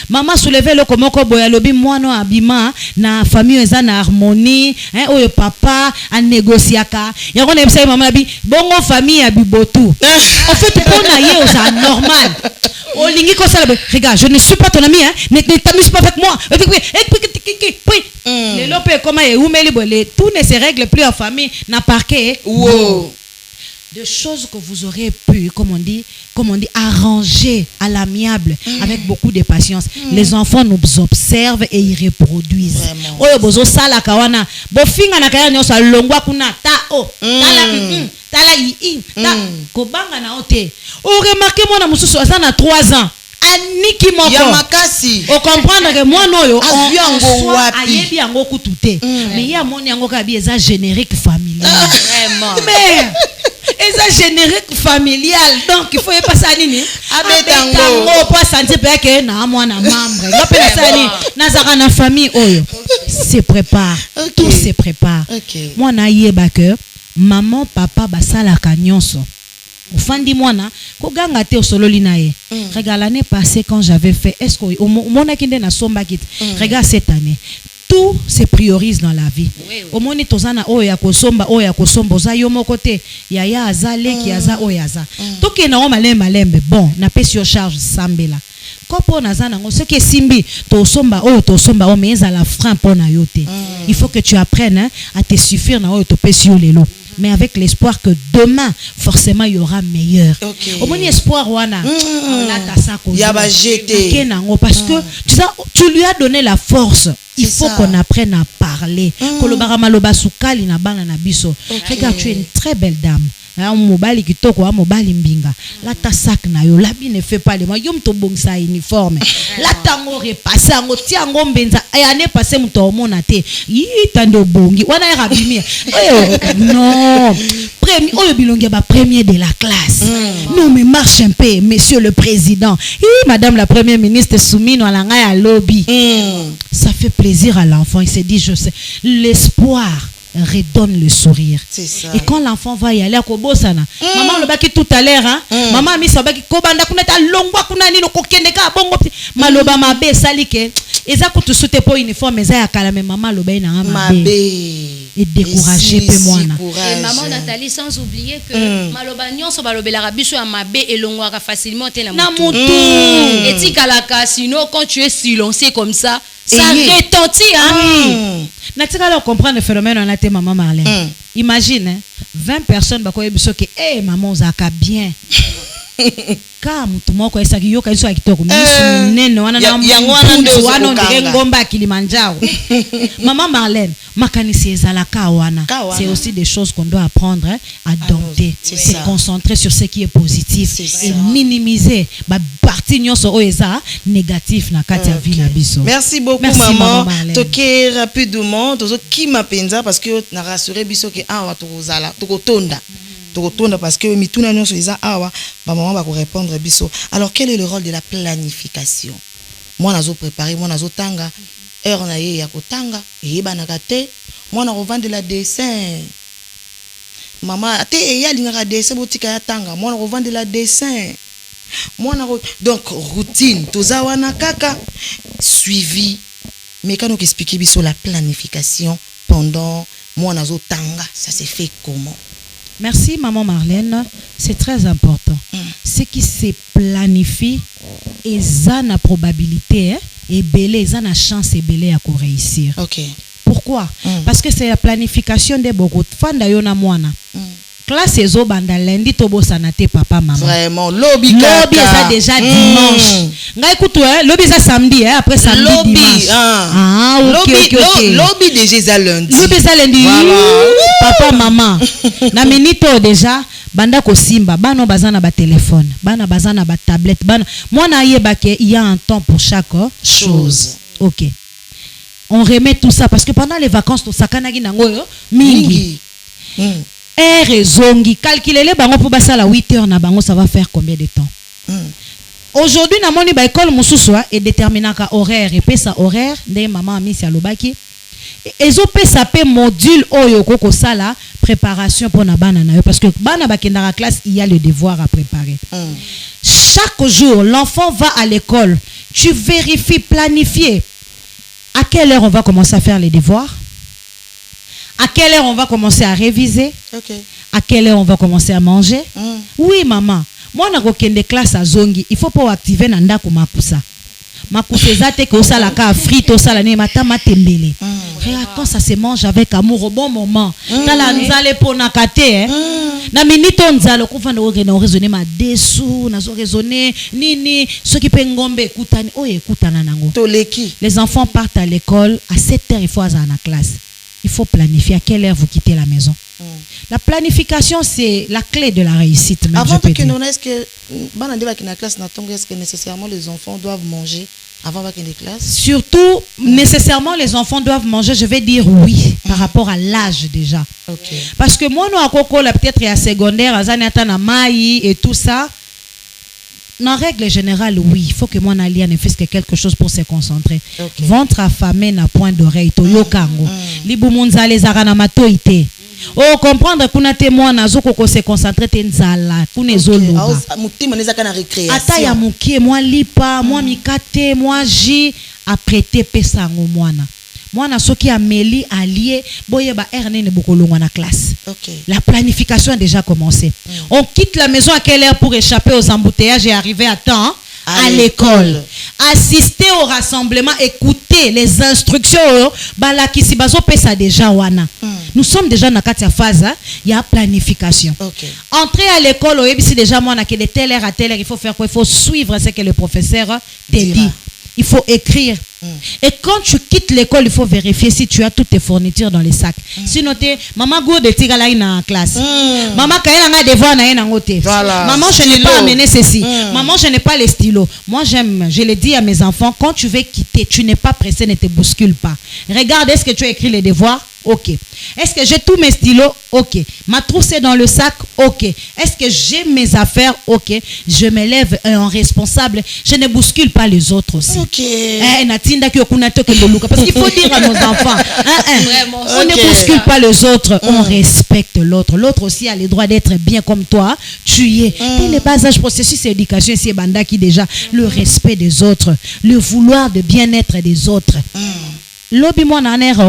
Maman soulever le komoko boya lobi mwana abima na famille eza na harmonie oyo papa a négociaka yango na ebisa maman abi bongo famille ya bibotu. En fait pour na ye ça normal. Olingi ko sala regarde je ne suis pas ton ami ne t'amuse pas avec moi. Les lopes comment et umeli bolé tout ne se règle plus en famille na parquet. Wow. De choses que vous aurez pu, comme on dit, arranger à l'amiable avec beaucoup de patience. Les enfants nous observent et ils reproduisent. Oyo bozo sala kawana, bo finga na kaya nyosa longwa kuna ta tala ta kobanga na ote. O remarquez moi na mususu asana 3 ans. Aniki moko. Ya makasi. O comprendre que moi noyo on wapi. Ayebi yango kutute. Mais ya moni yango ka bi eza générique familial. Vraiment. Mais eza générique familial donc il faut y passer nini Abetango pour sentir que na mwana membre ngape na sali nazaka na famille oyo se prépare tout se prépare mwana yeba que maman papa basalaka nyonso ofandi mwana koganga te osololi na ye regarde l'année passée quand j'avais fait est-ce que mona kinde na somba kit regarde cette année tout se priorise dans la vie. Au moins tozana oya kosomba oza yo moko te yaya azale ki aza oyaza. To ke na malembe bon na pesi yo charge sambela. Kopo nazana ngo ce que simbi to somba o meza la frein pona yo te. Il faut que tu apprennes à te suffire na oyo to pesi yo lelo. Mais avec l'espoir que demain, forcément, il y aura meilleur. Au moins, espoir, wana. Parce que tu lui as donné la force. Il faut qu'on apprenne à parler. Regarde, tu es une très belle dame. Mobali kitoko mobali mbinga la ta sac na yo la bi ne fait pas les moi yom to bongsa uniforme la tango repasser ngo tiango mbenza ane passer muto mona te yi tando bongi wana rabimi non premier oyo bilongi ba premier de la classe non mais marche un peu monsieur le président madame la première ministre Soumino alanga ya lobby ça fait plaisir à l'enfant il se dit je sais l'espoir redonne le sourire. C'est ça. Et quand l'enfant va y aller à Kobosana, maman le baki tout à l'heure, maman mi sabaki kobanda kuna ta longwa kuna nino kokendeka bongo maloba mabe salike eza ko tusute po uniforme eza ya kala mais maman loba ina mabe et décourager pe mwana. Et maman Nathalie sans oublier que maloba nyonso balobela biso ya mabe elongwa facilement te na mutu. Et tikalaka sinon quand tu es silencieux comme ça ça retentit hein. Natika là comprendre le phénomène on a été maman Marlène. Imagine 20 personnes bakoye biso que maman zaka bien. Ka mutu moko esaki yoka iso akitoko misu nene wana na wana ndenge ngomba Kilimanjaro. Maman Marlène makanisi ezalaka wana. C'est aussi des choses qu'on doit apprendre à dompter, se concentrer sur ce qui est positif et minimiser ba partie nyonso oeza négatif na kati ya vie na biso. Merci beaucoup maman. Toke rapidement tozo ki mapenza parce que na rassurer biso que awa tokozala tokotonda parce que mituna nyonso eza awa ba maman ba ko répondre biso. Alors quel est le rôle de la planification? Moi nazo préparer, moi nazo tanga heure na ye ya kotanga yeba na kate moi na revendre la dessin maman te ya lingaka dessin botika ya tanga moi na revendre la dessin moi na donc routine toza wana kaka suivi mais quand on explique biso la planification pendant moi nazo tanga ça se fait comment? Merci maman Marlène, c'est très important. Ce qui se planifie et ça na probabilité et belé, ça na chance et belé à réussir. OK. Pourquoi? Parce que c'est la planification de beaucoup de fans d'ayona moana. Classe ezo banda lundi tobo sanate papa maman. Vraiment lobby ça déjà dimanche. Nga écoute lobby ça samedi après samedi lobby, dimanche. OK. Lobby déjà lundi. Lobby ça lundi. Voilà. Papa maman. Na minito déjà banda ko simba bano bazana ba téléphone, bana bazana ba tablette, bana mwana yeba ke il y a un temps pour chaque chose. OK. On remet tout ça parce que pendant les vacances to sakanagi nango mingi. Zongi calculer les bango pour basala 8 heures na bango ça va faire combien de temps? Aujourd'hui na moni ba école mususu et déterminaka horaire et pesa horaire ndé maman amisi alobaki ezo pesa pe module oyo koko sala préparation pour na bana na yo parce que bana bakendaka classe il y a le devoir à préparer. Chaque jour l'enfant va à l'école, tu vérifies, planifier à quelle heure on va commencer à faire les devoirs. À quelle heure on va commencer à réviser? À quelle heure on va commencer à manger? Oui, maman. Moi, on a des classes à Zongi. Il faut pas activer Nanda comme Makusa. Makusa, c'est que ça la ka frite, ça la nemata matembele. Quand ça se mange avec amour au bon moment. Dans la nzale pour nakate, na minute on nzale ko fanda o raisonner ma dessous, na zo raisonner nini, ceux qui pengombe ekutani, ekutana nango. Les enfants partent à l'école à 7h, il faut aller en classe. Il faut planifier à quelle heure vous quittez la maison. La planification, c'est la clé de la réussite. Avant que nous est-ce que est-ce que nécessairement les enfants doivent manger Avant qu'il y ait des classes. Surtout, nécessairement, les enfants doivent manger, je vais dire oui, par rapport à l'âge déjà. Ok. Parce que moi, nous, à Coco, peut-être, il y a secondaire, à Zanatana, Maï et tout ça. En règle générale, oui, il faut que mon allié ne fasse que quelque chose pour se concentrer. Okay. Ventre affamé n'a point d'oreille, toyo kango. Libu munza les arana matoite. Oh, comprendre qu'on a témoin nazo koko se concentrer tenzala, kune zolo. Mutima nezaka na récréation. Ata ya mukie, moi lipa, moi mikate, moi ji, apprêter pesango moana. Moi, soki ameli allié, boye ba RN ne bokolongwa na classe. Okay. La planification a déjà commencé. On quitte la maison à quelle heure pour échapper aux embouteillages et arriver à temps à l'école. Assister au rassemblement, écouter les instructions. Balaki si bazo pesa déjà wana. Nous sommes déjà dans la phase, il y a planification. Okay. Entrer à l'école, ici déjà moi de telle heure à telle heure, il faut faire quoi? Il faut suivre ce que le professeur te dit. Il faut écrire. Et quand tu quittes l'école, il faut vérifier si tu as toutes tes fournitures dans les sacs. Sinon, maman go de tigala en classe. Maman kaena nga devoir na en ngote. Maman, je n'ai pas amené ceci. Maman, je n'ai pas les stylos. Moi, je l'ai dit à mes enfants, quand tu veux quitter, tu n'es pas pressé, ne te bouscule pas. Regarde, est-ce que tu as écrit les devoirs? Ok. Est-ce que j'ai tous mes stylos? Ok. Ma trousse est dans le sac? Ok. Est-ce que j'ai mes affaires? Ok. Je me lève en responsable. Je ne bouscule pas les autres aussi. Ok. Parce qu'il faut dire à nos enfants, Vraiment. on ne bouscule pas les autres, on respecte l'autre. L'autre aussi a le droit d'être bien comme toi. Tu y es. Et le bas âge processus éducation, c'est Banda qui déjà le respect des autres, le vouloir de bien-être des autres. Lobby moi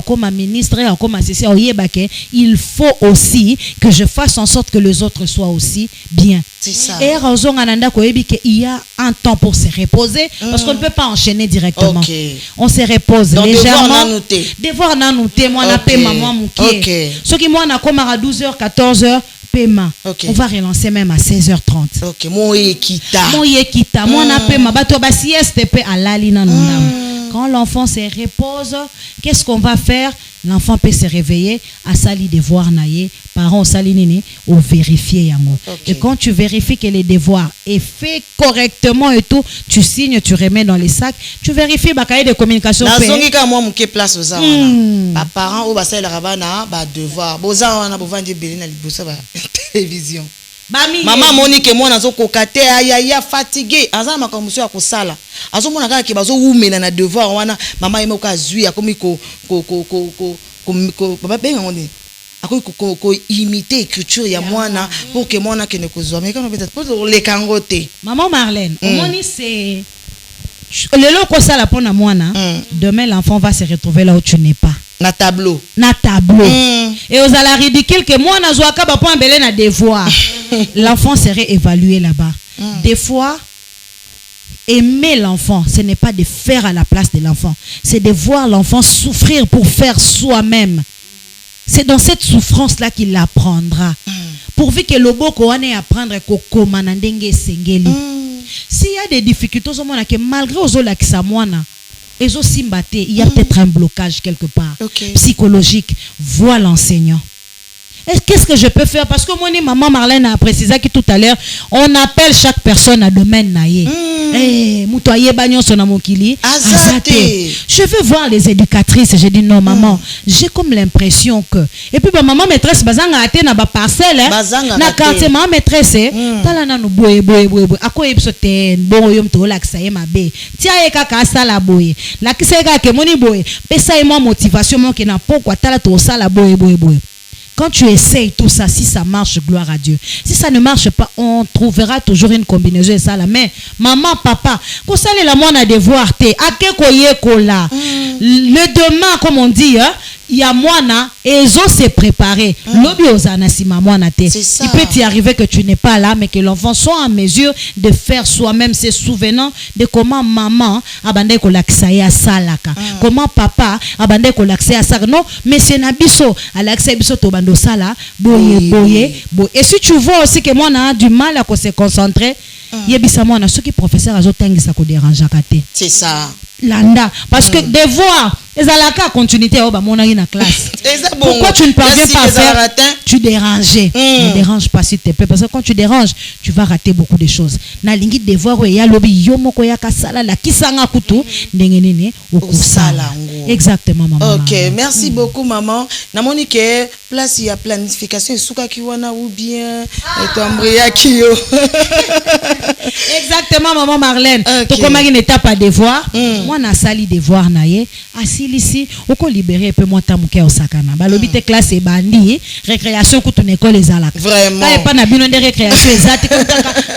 comme ministre, comme assistant, il faut aussi que je fasse en sorte que les autres soient aussi bien. C'est ça. Et il y a un temps pour se reposer parce qu'on ne peut pas enchaîner directement. Okay. On se repose donc, légèrement. Devoir nanouté, moi na paiement moi mouké. Ce qui moi na comme à 12h, 14h paiement. On va relancer même à 16h30. OK, moi yekita. Moi na paiement bato ba sieste pe alali na ndam. Quand l'enfant se repose, qu'est-ce qu'on va faire? L'enfant peut se réveiller à sali devoir naïe, parents sali nini, ou vérifier yango. Et quand tu vérifies que les devoirs est fait correctement et tout, tu signes, tu remets dans les sacs, tu vérifies ba cahier de communication. Na zongi ka moi muke place aux wana. Ba parents ou ba sala rabana ba devoir. Boza wana bovandi belé na libosa ba télévision. Maman Monique moi nazo kokate ya fatigué azama makambo ya kosala azo mona kaka ke bazo umela na devoir wana mama yemo ka zui akomi ko baba benga ngoni akomi ko imiter écriture ya mwana pour que mwana kene kozwa mais quand peut-être pour les kangote. Maman Marlène omoni c'est le loko sala pona mwana demain l'enfant va se retrouver là où tu n'es pas. Na tableau. Et aux ala ridicule que moi na zoaka ba point belé na devoir. L'enfant serait évalué là-bas. Des fois, aimer l'enfant, ce n'est pas de faire à la place de l'enfant, c'est de voir l'enfant souffrir pour faire soi-même. C'est dans cette souffrance-là qu'il apprendra. Pourvu que le boko ane apprendre kokoma na ndenge sengeli. S'il y a des difficultés, malgré ozola kisamwana, il y a peut-être un blocage quelque part psychologique. Vois l'enseignant. Qu'est-ce que je peux faire? Parce que moi, maman Marlène a précisé que tout à l'heure, on appelle chaque personne à domaine naïe. Je veux voir les éducatrices. J'ai dit non, maman. J'ai comme l'impression que. Et puis, maman maîtresse, bazanga ate na ba parcelle, na quartier, maman maîtresse, talana no boye. Ako episote, bon yom to la ksaye mabe. Tia eka kasa la boye. La ksaye ka ke moni boye. Pesa moi motivation mon ke na pourquoi tala to sala boye. Quand tu essayes tout ça, si ça marche, gloire à Dieu. Si ça ne marche pas, on trouvera toujours une combinaison et ça là. Mais maman, papa, qu'on s'allait la moine à devoir te, le demain, comme on dit, il y a moana et ils ont se préparer. L'obi osana si maman na te. Il peut y arriver que tu n'es pas là, mais que l'enfant soit en mesure de faire soi-même, se souvenant de comment maman abandé ko laksaye à salaka. Comment papa abandé ko laksaye à salaka. Non, mais c'est nabiso à laksaye biso to bando sala boye. Et si tu vois aussi que moi on a du mal à se concentrer, yebisa moi na ce qui professeur azotangisa ko déranger kate. C'est ça. Landa parce que devoir ezalaka continuité oba mona na classe. Pourquoi tu ne parviens pas à faire? Tu déranges. Ne dérange pas s'il te plaît parce que quand tu déranges, tu vas rater beaucoup de choses. Na lingi devoir ya lobi yo moko ya kasala la kisanga kutu ndenge nini okusala. Exactement maman. OK, merci beaucoup maman. Na monique place ya planification suka ki wana ou bien tombria ki yo. Exactement maman Marlène. To koma une étape à devoir. Moi na sali devoir na ye asilisi oko libérer peu moi tamuke osakana. Balobi te classe e bandi récréation kutu na école ezalaka. Vraiment. Pas pas na bino de récréation ezati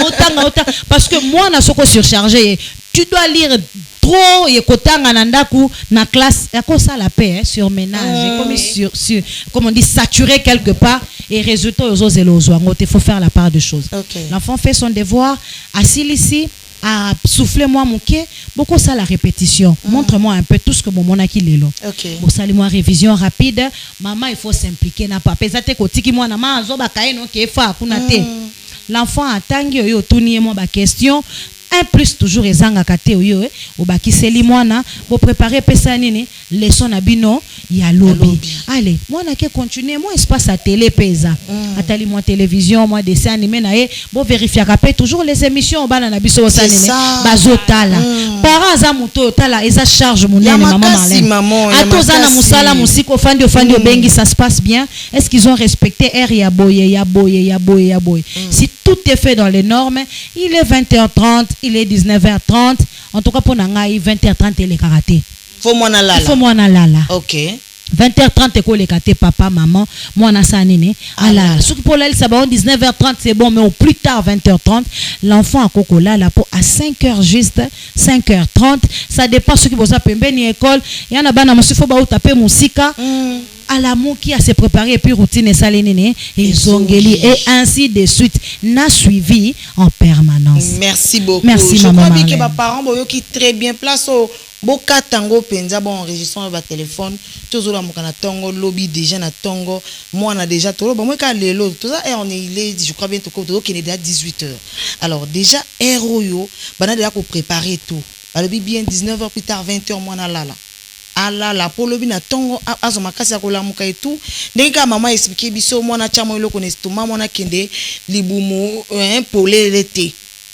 autant parce que moi na soko surchargé. Tu dois lire trop et kotanga nandaku na classe yako ça la paix sur ménage comme sur comme on dit saturé quelque part et résultat aux autres il faut faire la part de choses. L'enfant fait son devoir assis ici à souffler moi mouké beaucoup ça la répétition. Montre-moi un peu tout ce que mon monaki lelo. Bon salut-moi révision rapide. Maman il faut s'impliquer na papa ezate kotiki moi na ma zo ba kaino ke fa kuna te. L'enfant attend yo tourner moi ba question. Un plus toujours ezanga kate oyo obakiseli mwana pour préparer pesa nini leçon na bino ya lobby. Allez mwana ke continuer moi espace à télé pesa atali moi télévision moi dessin animé na e bo vérifier kapé toujours les émissions bana na biso sanene bazotala parents za muto tala eza charge monene maman Marlène atoza na musala musiko fandi ofandi obengi ça se passe bien est-ce qu'ils ont respecté air ya boye si tout est fait dans les normes il est 20h30 il est 19h30 en tout cas pour nangai 20h30 il est karaté faut moi na lala OK 20h30 école les karaté papa maman moi na ça nene ala ce pour là ça va 19h30 c'est bon mais au plus tard 20h30 l'enfant a kokola là pour à 5h juste 5h30 ça dépend ce qui vous a pembeni école il y en a bana monsieur faut ba taper musika à l'amour qui a se préparé et puis routine et salinene et zongeli et ainsi de suite n'a suivi en permanence. Merci beaucoup. Merci je maman. crois bien que mes parents boyo qui très bien place au boka tango penza bon enregistrant le téléphone toujours la mokana tongo lobby déjà na tongo moi on a déjà tout bon moi quand lelo tout ça et on est il est je crois bien tout qui est déjà 18h. Alors déjà héros bana déjà pour préparer tout. Alors bien 19h plus tard 20h moi na là. Ala la polobi na tongo azo makasi akola muka et tout ndeka maman expliquer biso mwana chamo eloko na estomac mwana kende libumu polé l'été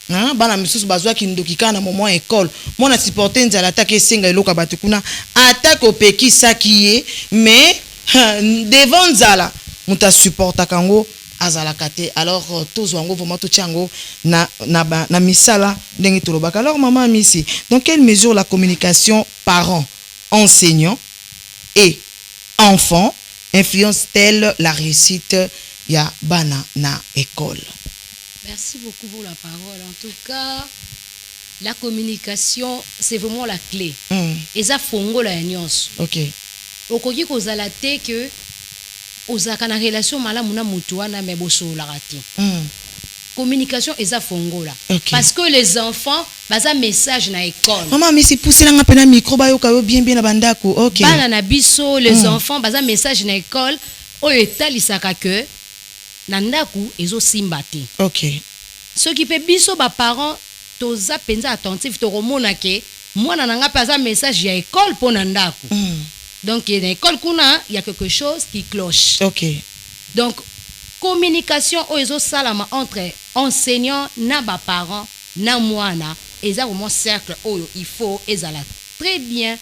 hein bana misusu bazwa kindoki kana moment école mwana supporter nzala attaque senga eloko batu kuna attaque opeki sakiye mais devant nzala muta supporta kango azala kate alors tozo ngo vraiment to chango na misala ndenge tolobaka alors maman misi dans quelle mesure la communication parents enseignants et enfants influence-t-elle la réussite ya bana na école? Merci beaucoup pour la parole. En tout cas, la communication, c'est vraiment la clé. Et ça fongo la nyonso. OK. Okoki kozala te que ozaka na relation malamu na mutu wana me boso la rati. Communication eza fongola parce que les enfants baza message na école maman mais c'est pousser la pena micro ba yo ka bien na bandako OK bana na biso les enfants baza message na école oyo etalisaka que na ndaku ezo simba te OK ce qui peut biso ba parents toza penza attentif to romona ke mwana nanga baza message ya école pour na ndaku donc na école kuna il y a quelque chose qui cloche OK donc communication oyo salama entre enseignants na ba parents na mwana eza vraiment cercle oyo il faut ezala très bien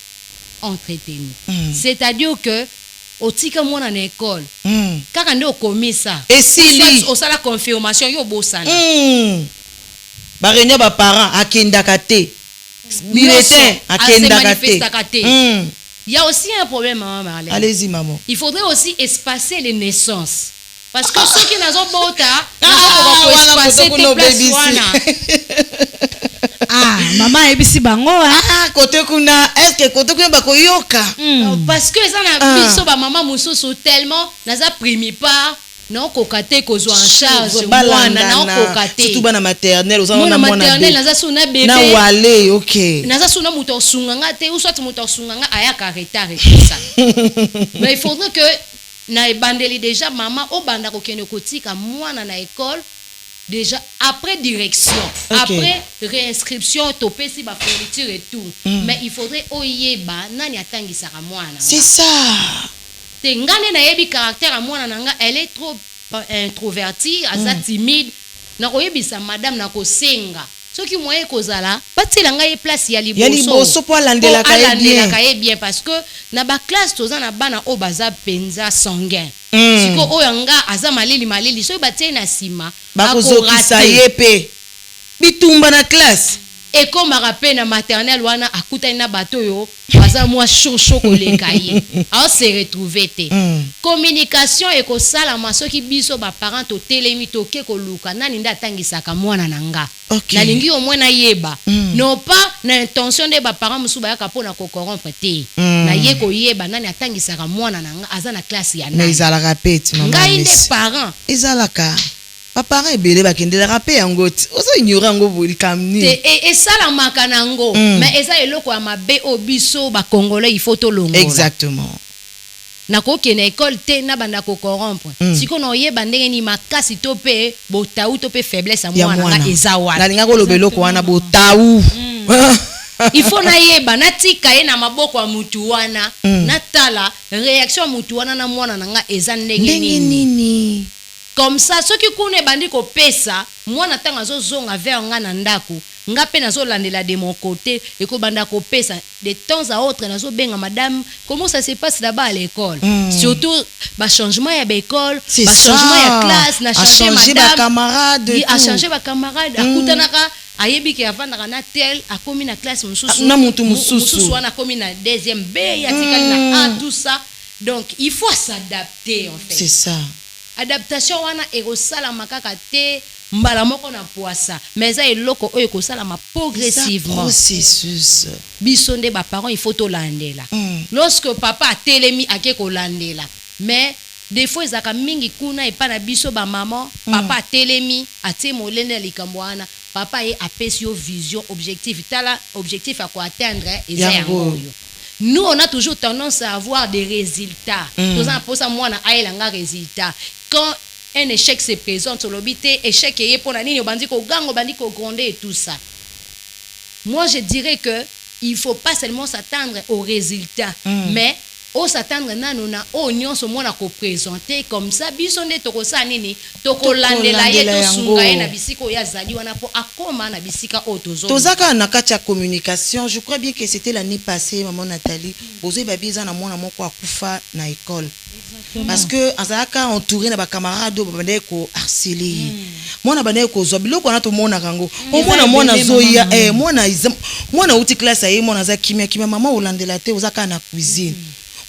entretenu c'est-à-dire que otika mwana na école kaka nde okomisa esili osala confirmation yo bosana ba réunion ba parents akendaka te bulletin akendaka te il y a aussi un problème maman Marlène. Allez-y maman. Il faudrait aussi espacer les naissances. Parce que ceux qui n'ont pas de espacer tes places. Maman ebisi bango côté kuna est-ce que côté kuna bako yoka parce que ça na biso ba maman mususu tellement naza primi pas non kokate kozwa en charge mwana na kokate surtout bana maternelle ozana mwana maternelle naza suna bébé na wale OK naza suna muto sunganga te ou soit muto sunganga ayaka retard ça mais il faudrait que na ebandeli déjà maman obanda kokene kotika mwana na école déjà après direction, après réinscription, topé si ba fourniture et tout. Mais il faudrait oyeba nani atangisaka mwana. C'est ça. Te ngane na yebi caractère à mwana nanga, elle est trop introvertie, asa timide. Na koyebisa madame na kosenga. Soki moye kozala, batila ngai place ya liboso. Ya liboso po alandela kaye bien parce que na ba classe toza na bana o baza penza sanguin. Siko oyo nga aza malili so batie na sima bakozokisa ye pe bitumba na classe ekomaka pe na maternelle wana akutani na bato oyo baza mwa chaud koleka ye se retrouver te communication ekosalama soki biso baparent totelemi toke koluka nani nde atangisaka mwana na nga nalingi au moins nayeba non pas na intention de baparent mosusu bayaka mpona kokorompre te naye koyeba nani atangisaka mwana na nga aza na classe ya nani ezalaka pe ti ngai nde parent ezalaka baparent ebele bakendelaka pe yango ti ozoignore yango bolikamni esalamaka nango mais eza eloko ya mabe oyo biso bakongolais il faut tolongola exactement nakoki na école te na banda ko corrompre siko na oyeba ndenge ni makasi to pe botau to pe faiblesse ya mwana nga eza wana nalinga koloba eloko wana botau il faut na yeba natika ye na maboko ya mutu wana natala réaction ya mutu wana na mwana nga eza ndenge nini comme ça soki kuna bandi ko pesa mwana tanga zozonga vers nga na ndako nga pe nazolandela de mon côté et ko banda ko pesa de temps à autre nazo benga madame comment ça se passe là-bas à l'école surtout ba changement ya l'école ba changement ya classe na changer madame camarade a changer ba camarade akutanaka ayebi ke avandaka na tel akomi na classe mususu na mutu mususu wana akomi na deuxième B ya tikali na A tout ça donc il faut s'adapter en fait c'est ça adaptation wana ekosala kaka te mbala moko na poisa mais eza eloko oyo ekosalama progressivement processus biso nde baparents il faut tolandela lorsque papa atelemi ake kolandela mais des fois ezaka mingi kuna epa na biso bamaman papa atelemi atie molende ya likambo wana papa ye apesi yo vision objectif tala objectif à quoi atteindre eza yango oyo. Nous, on a toujours tendance à avoir des résultats. Pour ça, moi, on a un résultat. Quand un échec se présente sur l'obité, échec est pour la ligne, on dit qu'on gagne, on dit qu'on gronde et tout ça. Moi, je dirais que il ne faut pas seulement s'attendre aux résultats, mais on s'attendre à na oignon ce monde à présenter comme ça biso nde tokosa nini tokolandela ye tosunga ye na bisiko ya zali wana po akoma na bisika otozo tozaka na kati ya communication. Je crois bien que c'était l'année passée maman Nathalie ozo babiza na mwana moko akufa na école parce que azaka entouré na ba camarades babande ko harceler mwana bande ko zo biloko na to mona kango o mwana zoya mwana uti classe ye mwana za kimia mama olandela te ozaka na cuisine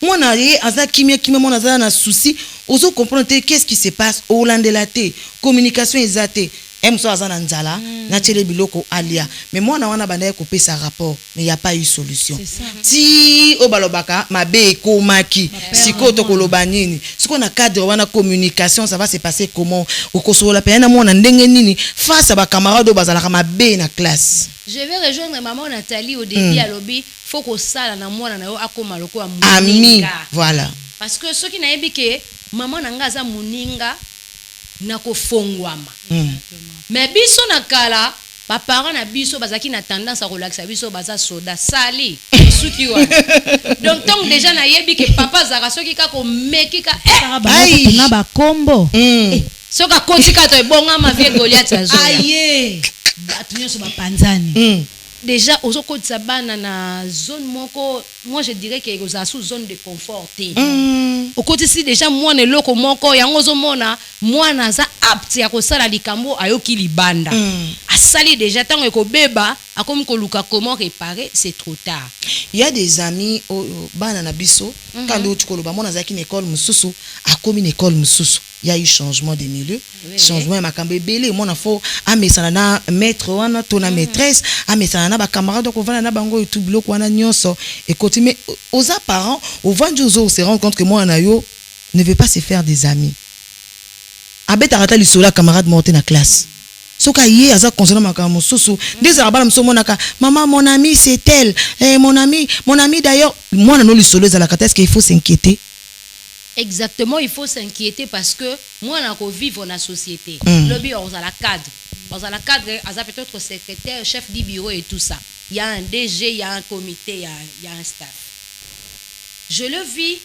mwana ye aza kimia mwana za na souci ozo comprendre qu'est-ce qui se passe au landela te communication ezate emso aza na nzala na tele biloko alia mais mwana wana banda ko pesa rapport mais il y a pas eu solution ti obalobaka mabe ekomaki siko to koloba nini siko na cadre wana communication ça va se passer comment okosola pe na mwana ndenge nini face à ba camarades bazalaka mabe na classe. Je vais rejoindre maman Nathalie au début à lobby faut que ça na mwana na yo akoma loko ya ami voilà parce que ceux qui na yebi ke maman nanga za muninga na kofongwama mais biso na kala ba parents na biso bazaki na tendance à relaxer biso baza soda sali suki wa donc tant déjà na yebi ke papa zaka soki ka ko mekika na ba kombo soka kotika to bonga ma vie Goliath azo aye batu nyoso ba panzani déjà aux okotisa bana na zone moko moi je dirais que aux sous zone de confort okotisi déjà mwana eloko moko yango zomona mwana za apte ya kosala likambo ayoki libanda asali déjà tango ekobeba akomi koluka comment réparer c'est trop tard. Il y a des amis bana na biso quand tu koloba mwana zaki na école mususu akomi na école mususu il y a eu changement de milieu changement ya makambe belé mwana fo amesana na maître wana to na maîtresse amesana na ba camarades ko vana na bango et tout biloko wana nyonso et continuer aux parents au vendu se rendre compte que moi na yo ne veut pas se faire des amis abeta rata lisola camarade monter na classe soka yé aza concernant makambo soso des arabana msomonaka maman mon ami c'est elle mon ami d'ailleurs moi na no lisolo za la est-ce qu'il faut s'inquiéter Exactement, il faut s'inquiéter parce que moi, on vivre dans la société. Lobby, on a la cadre. On a la cadre, on a peut-être secrétaire, chef du bureau et tout ça. Il y a un DG, il y a un comité, il y a un staff. Je le vis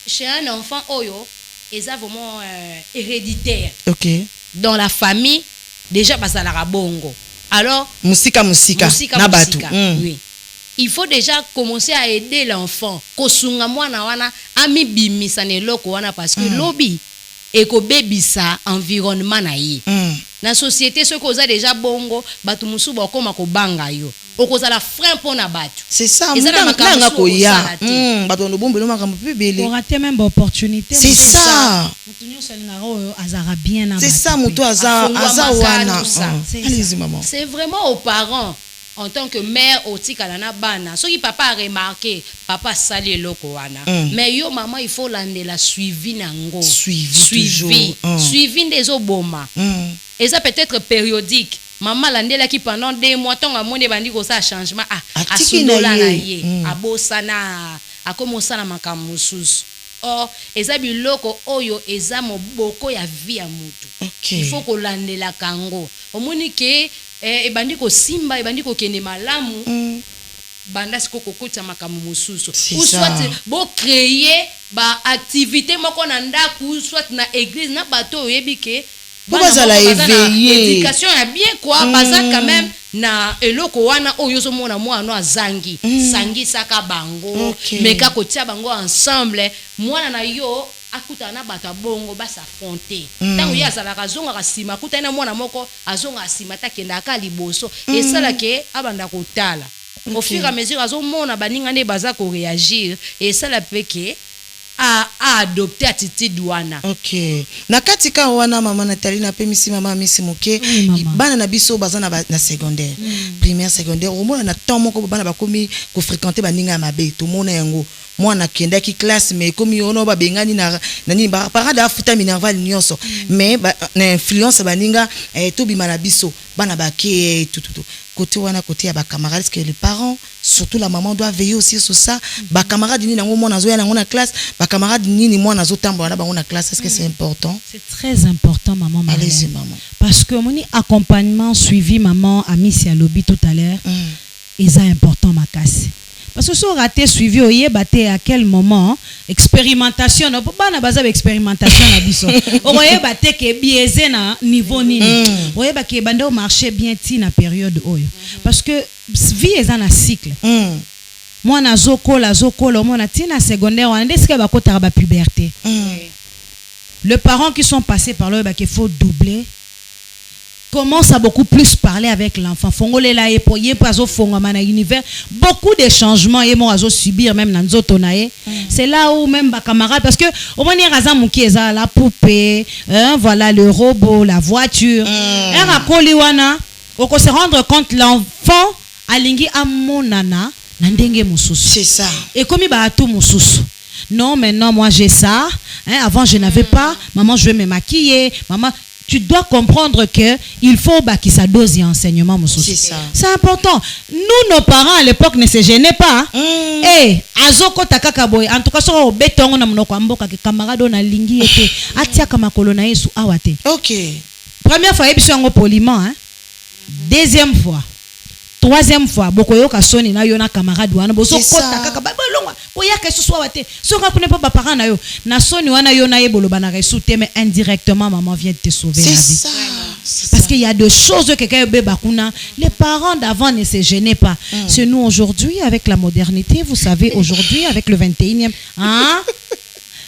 chez un enfant Oyo, et ça vraiment héréditaire. Ok. Dans la famille, déjà, ça la bongo. Alors, Musika. Nabatu. Oui. Il faut déjà commencer à aider l'enfant. Kosunga mwana wana ami bimisa ne loko wana parce que lobby et ko bebisa environnement na ye. Na société ce cause déjà bongo batu musu ba koma ko banga yo. Okoza la frein pona batu. C'est ça. Nanga ko ya. Batu no bombe lo makambo pebele. On rate même opportunité. C'est ça. C'est ça muto aza wana. Allez-y maman. C'est vraiment aux parents. En tant que mère au tikalana bana so ki papa a remarqué papa sali loko wana mais yo maman il faut la suivi nango suivi des oboma et ça peut être périodique maman landela ki pendant 2 mois tant amone bandi ko ça changement asunola na ye abosana akomosa na makamususu or eza biloko oyo eza moboko ya vie ya mutu il faut ko landela kango omoni ke ebandi ko simba ebandi ko kende malamu banda siko kokota makamu mususu ou soit bo créer ba activité moko na ndaku soit na église na bato oyebike bazala éveillé éducation ya bien quoi baza quand même na eloko wana oyo zo mona mwana azangi sangi saka bango meka kotia bango ensemble mwana na yo akuta na bata bongo basa fonte tango ya sala kazonga kasima kuta na mwana moko azonga asima takenda ka liboso et sala ke abanda kotala au fur et à mesure azomona baninga ne baza ko réagir et sala peke a adopter attitude wana. OK. Na katika wana mama Nathalie na pemisi mama misi moke bana na biso baza na secondaire. Primaire secondaire au moins na temps moko bana bakomi ko fréquenter baninga mabe to mona yango. Mwana kenda ki classe mais comme yono ba bengani na nani ba parada afuta minerval nyonso mais na influence baninga to bimana biso bana baké tout côté wana côté ya ba camarades que les parents surtout la maman doit veiller aussi sur ça ba camarades ni nango mwana zo ya nango na classe ba camarades ni mwana zo tambola na bango na classe est-ce que c'est important? C'est très important maman. Allez-y maman. Parce que mon accompagnement suivi maman a mis si à lobby tout à l'heure est important ma casse. Parce que si on raté suivi au yébaté à quel moment expérimentation non pas na base expérimentation na biso on yébaté que biaisé na niveau nini on yébaké bande au marché bien ti na période oyo parce que vie est un cycle moi na zokola moi na ti na secondaire on est-ce que ba kota ba puberté les parents qui sont passés par là qu'il faut doubler commence à beaucoup plus parler avec l'enfant. Fongolela et pour yepazo fongama univers beaucoup de changements et moi azo subir même dans nzoto nae. C'est là où même ba camarade parce que au moins raza muki eza la poupée, voilà le robot, la voiture. Era koliwana, on se rendre compte l'enfant alingi amonana na ndenge mususu. C'est ça. Et comme il ba tout mususu. Non, maintenant moi j'ai ça, avant je n'avais pas, maman je vais me maquiller, maman tu dois comprendre que il faut qu'il sa dose d'enseignement. C'est ça. C'est important. Nous, nos parents à l'époque ne se gênaient pas. Eh, azoko takakaboy. En tout cas, sur au béton on a mon kwamboka que camarade on a lingi était atia kama kolona yesu awate. OK. Première fois ebiso ngo poliment deuxième fois. Troisième fois, bokoyo ka soni na yo na camarade wana boso kota kaka ba longa oya ka so wate so ka kune pa parent na yo na soni wana yo na yebolo bana resouté mais indirectement maman vient te sauver la vie. C'est ça. Parce qu'il y a des choses que quelqu'un bakuna les parents d'avant ne se gênaient pas. C'est nous aujourd'hui avec la modernité, vous savez aujourd'hui avec le 21e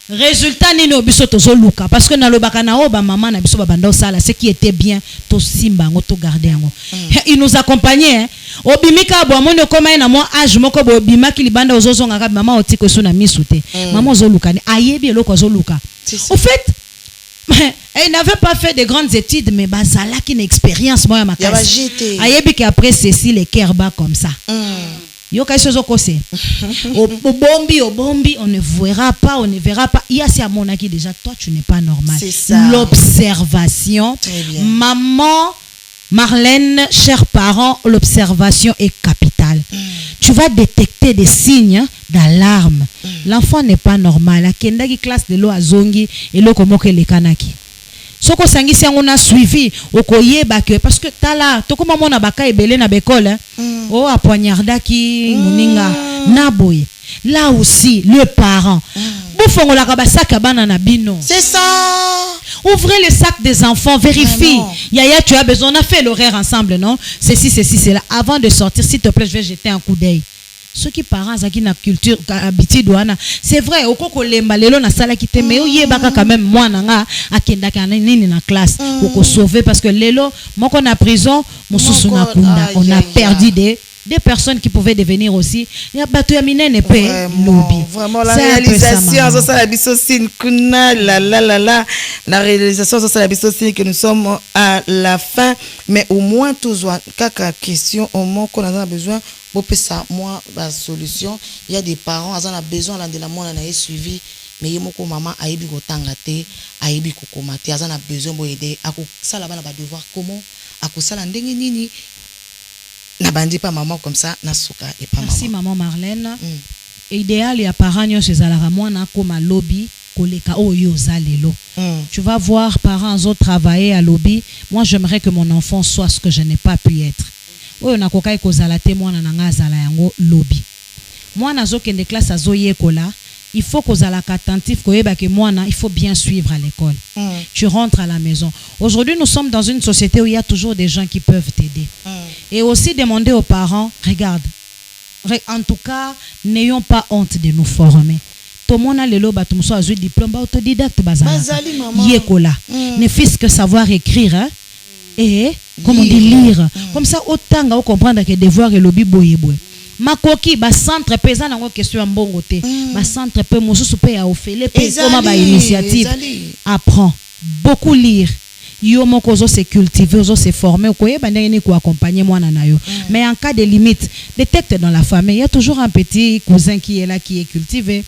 résultat nino biso tozo luka parce que na lobaka na oba maman na biso babanda sala ce qui était bien to simba ngo to garder ngo il nous accompagnait obimika bo amono koma na mo âge moko bo obimaki libanda ozozonga ka maman otiko so na misute maman zo luka ni ayebi eloko zo luka au fait elle n'avait pas fait de grandes études mais bazala qui une expérience moi ma classe ayebi que après Cécile et Kerba comme ça yo kaisho kose au bombi on ne verra pas il y a si à mon qui déjà toi tu n'es pas normal. L'observation maman Marlène chers parents l'observation est capitale. Tu tu vas détecter des signes d'alarme. L'enfant n'est pas normal. Akendaki classe de lo azongi et lo komoke le kanaki. Soko sangisi yango na suivi okoyeba que parce que tala tokoma mona baka ebele na bekole o apoignardaki muninga na boye. Là aussi le parent bofongolaka ba sac à bana na bino. C'est ça. Ouvrez le sac des enfants, vérifie. Vraiment. Yaya, tu as besoin, on a fait l'horaire ensemble, non? Ceci, cela. Avant de sortir, s'il te plaît, je vais jeter un coup d'œil. Ceux qui parents qui na culture habitude c'est vrai au koko lemba lelo na sala kite mais oye baka quand même moi nga akenda kana nini na classe oko sauver parce que lelo moko na prison mususu na kunda on a perdu des personnes qui pouvaient devenir aussi ya bato ya minene pe lobby vraiment la réalisation ça la bisosine kuna la réalisation ça la bisosine que nous sommes à la fin mais au moins toujours kaka question au moins qu'on a besoin pour ça moi la solution il y a des parents ils ont besoin de la monde na suivi mais yemoko maman aibi kotanga te aibi kokomate ils ont besoin pour aider ako sala bana ba devoir comment ako sala ndenge nini na bandi pas maman comme ça na suka et pas maman. Merci maman Marlène. Idéal ya parents nyo cezalaka mwana koma lobby koleka oyo zalelo. Tu vas voir parents autres travailler à lobby. Moi j'aimerais que mon enfant soit ce que je n'ai pas pu être. Oyo nakokai kozala te mwana na nga zala yango lobby. Mwana zokende classe azoyekola, il faut kozala attentif koyeba ke mwana il faut bien suivre à l'école. Tu rentres à la maison. Aujourd'hui nous sommes dans une société où il y a toujours des gens qui peuvent t'aider. Et aussi demander aux parents, regarde, en tout cas, n'ayons pas honte de nous former. Tout le monde a le loba, tout le monde a un diplôme, autodidacte, yekola. Ne fils que savoir écrire, hein? Et comme on dit lire. Comme ça, autant on comprendre que devoir et lobby boye. Makoki ba centre pesa nango question mbongo te. Ba centre pe mosusu pe ya ofele pe comme ba initiative. Apprends beaucoup lire. Yo moko zo se cultiver, zo se former, koyeba ndenge ko accompagner mwana na yo. Mais en cas de limite, détecte dans la famille, il y a toujours un petit cousin qui est là qui est cultivé.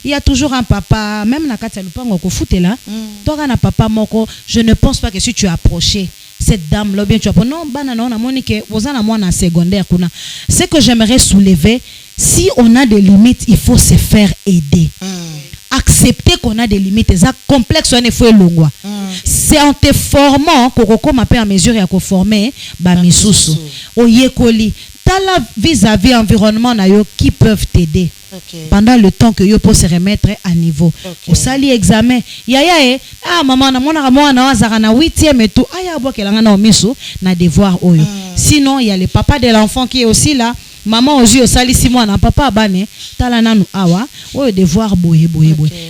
Il y a toujours un papa, même na kati ya lupango ko futela. Toi na papa moko, je ne pense pas que si tu approchais cette dame là bien tu as non bana non na monique ozana mwana secondaire kuna. Ce que j'aimerais soulever, si on a des limites, il faut se faire aider. Accepter qu'on a des limites, ça complexe on est faut longwa. C'est en te formant qu'on m'a à mesure à former ba misusu oyekoli tala vis-à-vis environnement na yo qui peuvent t'aider pendant le temps que yo pour se remettre à niveau. Au sali examen yaya maman na mwana azara na 8e et tout aya bokelanga na misu na devoir oyo. Sinon il y a le papa de l'enfant qui est aussi là. Maman aux yeux au sali si moi papa abane tala nanu awa oyo devoir boye.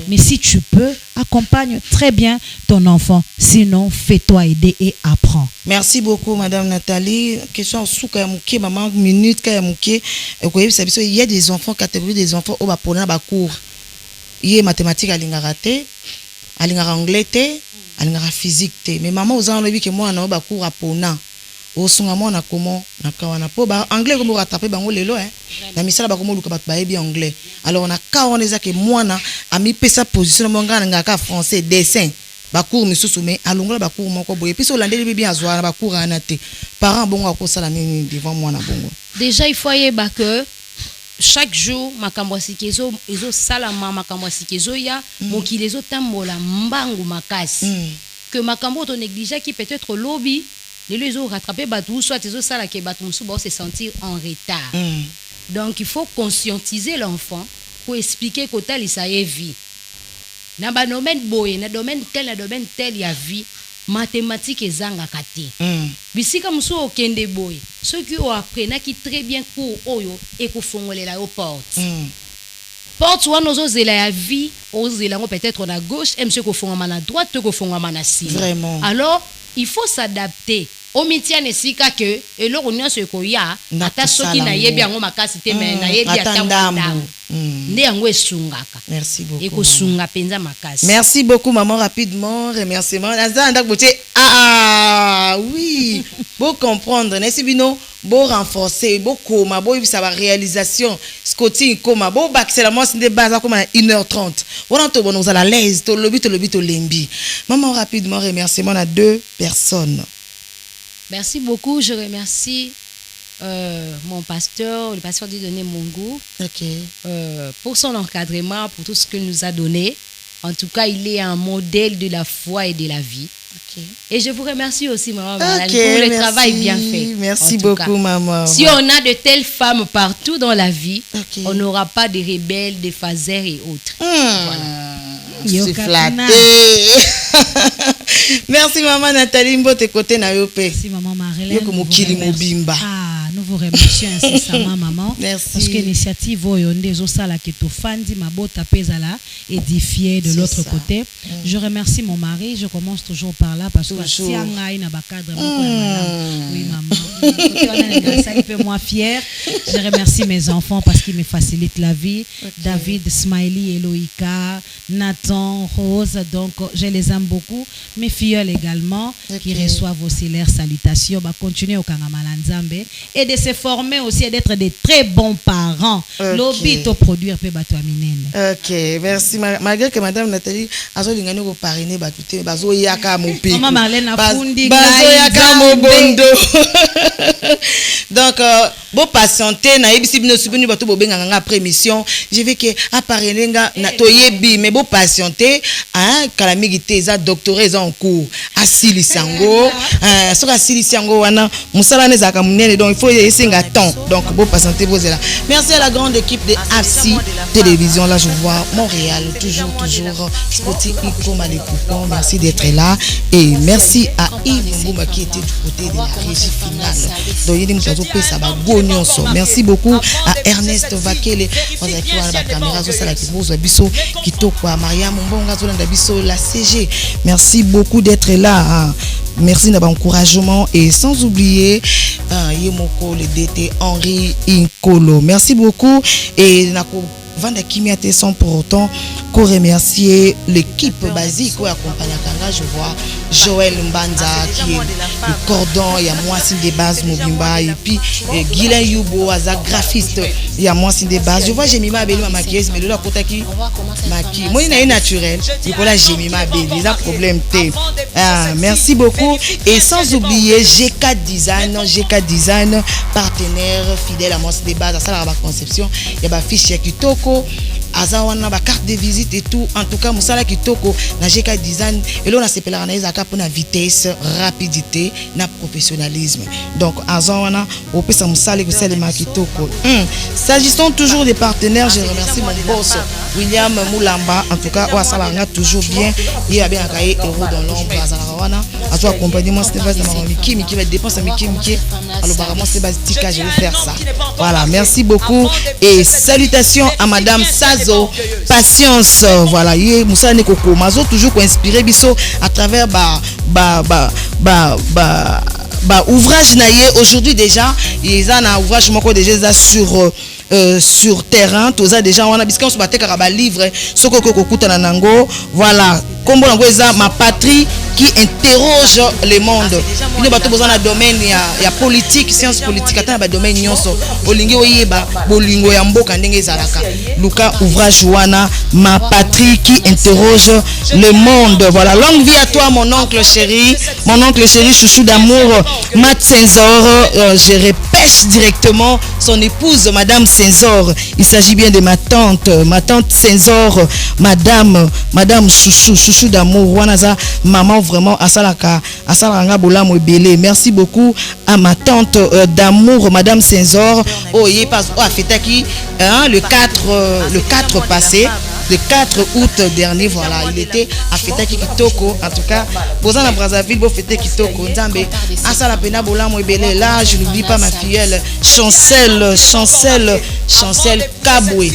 Mais si tu peux accompagne très bien ton enfant, sinon fais-toi aider et apprends. Merci beaucoup madame Nathalie. Question souka muke maman minute ka muke il y a des enfants catégorie des enfants au ba pona ba cours. Il y a mathématiques à l'ingaraté, à l'anglais té, à l'ingara physique té. Mais maman aux enlevé que moi na ba cours à pona. Osunga mona comment na kawana po ba anglais comme rattraper bango lelo hein na misala ba komo luka ba bien anglais alors on a kaoneza que mwana a mis pesa position monga nga ka français dessin ba cours misusu mais alongola ba cours moko boye puis olandeli bien azwa ba cours anate parents bongo ko sala nini devant mwana bongo déjà il faut yeba que chaque jour makambo sikezo ezo salama makambo sikezo ya mokili ezo tambola mbangu makasi que makambo to négliger qui peut-être lobby les autres rattraper batou soit les autres ça là que batou se sentir en retard. Donc il faut conscientiser l'enfant pour expliquer que tel ça y est vie. Dans ba domaine boy, dans domaine tel y a vie, mathématiques et zanga kati. Bisika muso okende boy. Ceux qui ont appris qui très bien cours oyo et ko fongolela au porte. Porte ou nos autres la vie, aux élango peut-être à gauche, et monsieur ko fongama à droite, ko fongama na si. Vraiment. Alors il faut s'adapter au métier nesika que et là on a ce qu'on y a ata soki na yebi yango makasi te mais na yebi atambo nde yango esungaka. Merci beaucoup et ko sunga penza makasi. Merci beaucoup maman, rapidement remerciement nazanda boté oui beau comprendre nesi bino beau renforcer beau koma beau ça va réalisation scotting koma beau baxela moi c'est des bases comme 1h30 on to bon nous à la l'aise to lobby to lembi maman rapidement remerciement à 2 personnes. Merci beaucoup, je remercie mon pasteur, le pasteur Dieudonné Mongo, Ok. pour son encadrement, pour tout ce qu'il nous a donné. En tout cas, il est un modèle de la foi et de la vie. Ok. Et je vous remercie aussi, maman, Ok, Marlène, pour le merci. travail bien fait. Merci en tout cas. beaucoup, maman. Si on a de telles femmes partout dans la vie, Ok. on n'aura pas de rebelles, de phasers et autres. Je Yo, suis Katina. flattée. Merci, maman Nathalie Mbote côté na yo pe. Merci maman Marlène. Yo comme Nous vous Kili remercions. Mobimba. Ah, nous vous remercions incessamment maman. Merci. Parce que l'initiative oyonde ezosala ke tofandi mabota pezala édifié de C'est l'autre ça. côté. Je remercie mon mari, je commence toujours par là parce que Toujours. si ngai na bakadre moko ya malamu. Oui maman. Côté wana na ça peu moi fier. Je remercie mes enfants parce qu'ils me facilitent la vie. David, Smiley, Eloïka, Nathan, Rose, donc je les aime beaucoup. Mes filles également qui Ok. reçoivent aussi leurs salutations, bah continuer au Kangamala Nzambe et de se former aussi et d'être de très bons parents. Ok. Lobby to produire pe bato aminene. Ok, merci. Malgré que madame Nathalie azo lingani ko parrainer batute bazo yaka mopi. Maman Marlène a fundi bazo ngai yaka Nzambe. mobondo. Donc bon patienter na yebisi bino subini bato bobenga nga après émission. Je vais que à parrainer nga na toyebi mais bon patienter hein kalamigi te za doctorat eza en cours. Asili sango soka asili sango wana musala ne zaka munene donc il faut essayer un temps. Donc bon patienter vous là. Merci à la grande équipe de AFSI Télévision. Là, je vois Montréal, toujours, Spoti Ikoma les coupons. Merci d'être là. Et merci à Yves Mbouma qui était du côté de la régie finale. Donc, il y a merci beaucoup à Ernest Vakele. On a la caméra, la CG. Merci beaucoup d'être là. Merci de l'encouragement et sans oublier Yemoko, le DT Henri Inkolo. Merci beaucoup et Vanda Kimiate sans pour autant remercier l'équipe basique qui accompagne Kanga. Je vois Joël Mbanza qui est le cordon, il y a moi c'est des bases Mobimba et puis Guylain Yubo Aza graphiste, il y a moi c'est des bases. Je vois Jemima Beli ma maquilleuse mais de la côté qui maquille. Moi il est naturel. Du coup là Jemima Beli, il y a problème T. Merci beaucoup et sans oublier GK Design, partenaire fidèle à moi c'est des bases à ça la conception. Il y a ba fiche Kitoko azawana ba carte de visite et tout. En tout cas musala kitoko na GK Design et là on a sepelé na ezaka pour na vitesse, rapidité na professionnalisme. Donc azawana au pesa musala ko selema kitoko. S'agissant toujours des partenaires, je remercie mon boss William Moulamba. En tout cas wasala toujours bien, il a bien accueilli Euro dans l'ombre azalawana à toi accompagner moi c'était base de ma Miki qui va dépenser Miki alors apparemment c'est base tika je vais faire ça. Voilà, merci beaucoup et salutations à madame Sazo Patience. Voilà, yé Moussa Nekoko Mazo toujours pour inspirer biso à travers ouvrage naie aujourd'hui déjà ils ont un ouvrage moko déjà sur terrain tous ça déjà on a biscan sur baté karaba livre soko kokuta na nango. Voilà kombo nango eza ma patrie qui interroge le monde. Il bato besoin na domaine ya politique, science politique atana ba domaine nyonso olingi oyeba bolingo ya mboka ndenge ezalaka. Luka ouvrage wana ma patrie qui interroge le monde. Voilà, longue vie à toi mon oncle chéri, chouchou d'amour Matt Senzor. Je repêche directement son épouse madame Senzor. Il s'agit bien de ma tante Senzor, madame chouchou d'amour wanaza maman vraiment asalaka bolamo ebele. Merci beaucoup à ma tante d'amour madame Senzor. Oh yé pas afetaki le 4 passé. Le 4 août dernier, voilà, il était à Fetaki Kitoko. En tout cas, posant à Brazzaville, vous fêtez Kitoko. Nzambe, Asala Pena Bolamo Ebele. Là, je n'oublie pas ma filleule, Chancel Kaboué.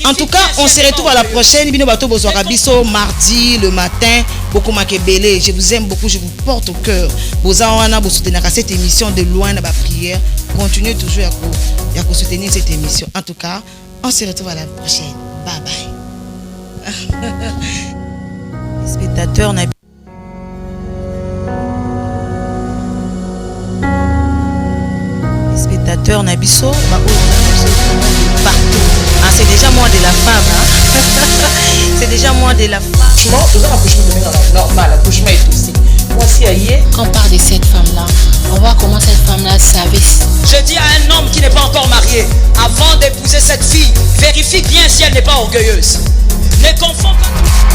En tout cas, on se retrouve à la prochaine. Bino Bato Bozorabiso, mardi, le matin. Beaucoup Makebele. Je vous aime beaucoup, je vous porte au cœur. Bozawana, vous soutenez cette émission de loin dans ma prière. Continuez toujours à soutenir cette émission. En tout cas, on se retrouve à la prochaine. Bye bye. Spectateurs Nabiso partout. C'est déjà moi de la femme. C'est déjà moi de la femme. Franchement, tout ça, l'accouchement est normal, l'accouchement est aussi. Moi aussi, Quand on parle de cette femme-là, on voit comment cette femme-là savait Je dis à un homme qui n'est pas encore marié, avant d'épouser cette fille, vérifie bien si elle n'est pas orgueilleuse. Ne confonds pas.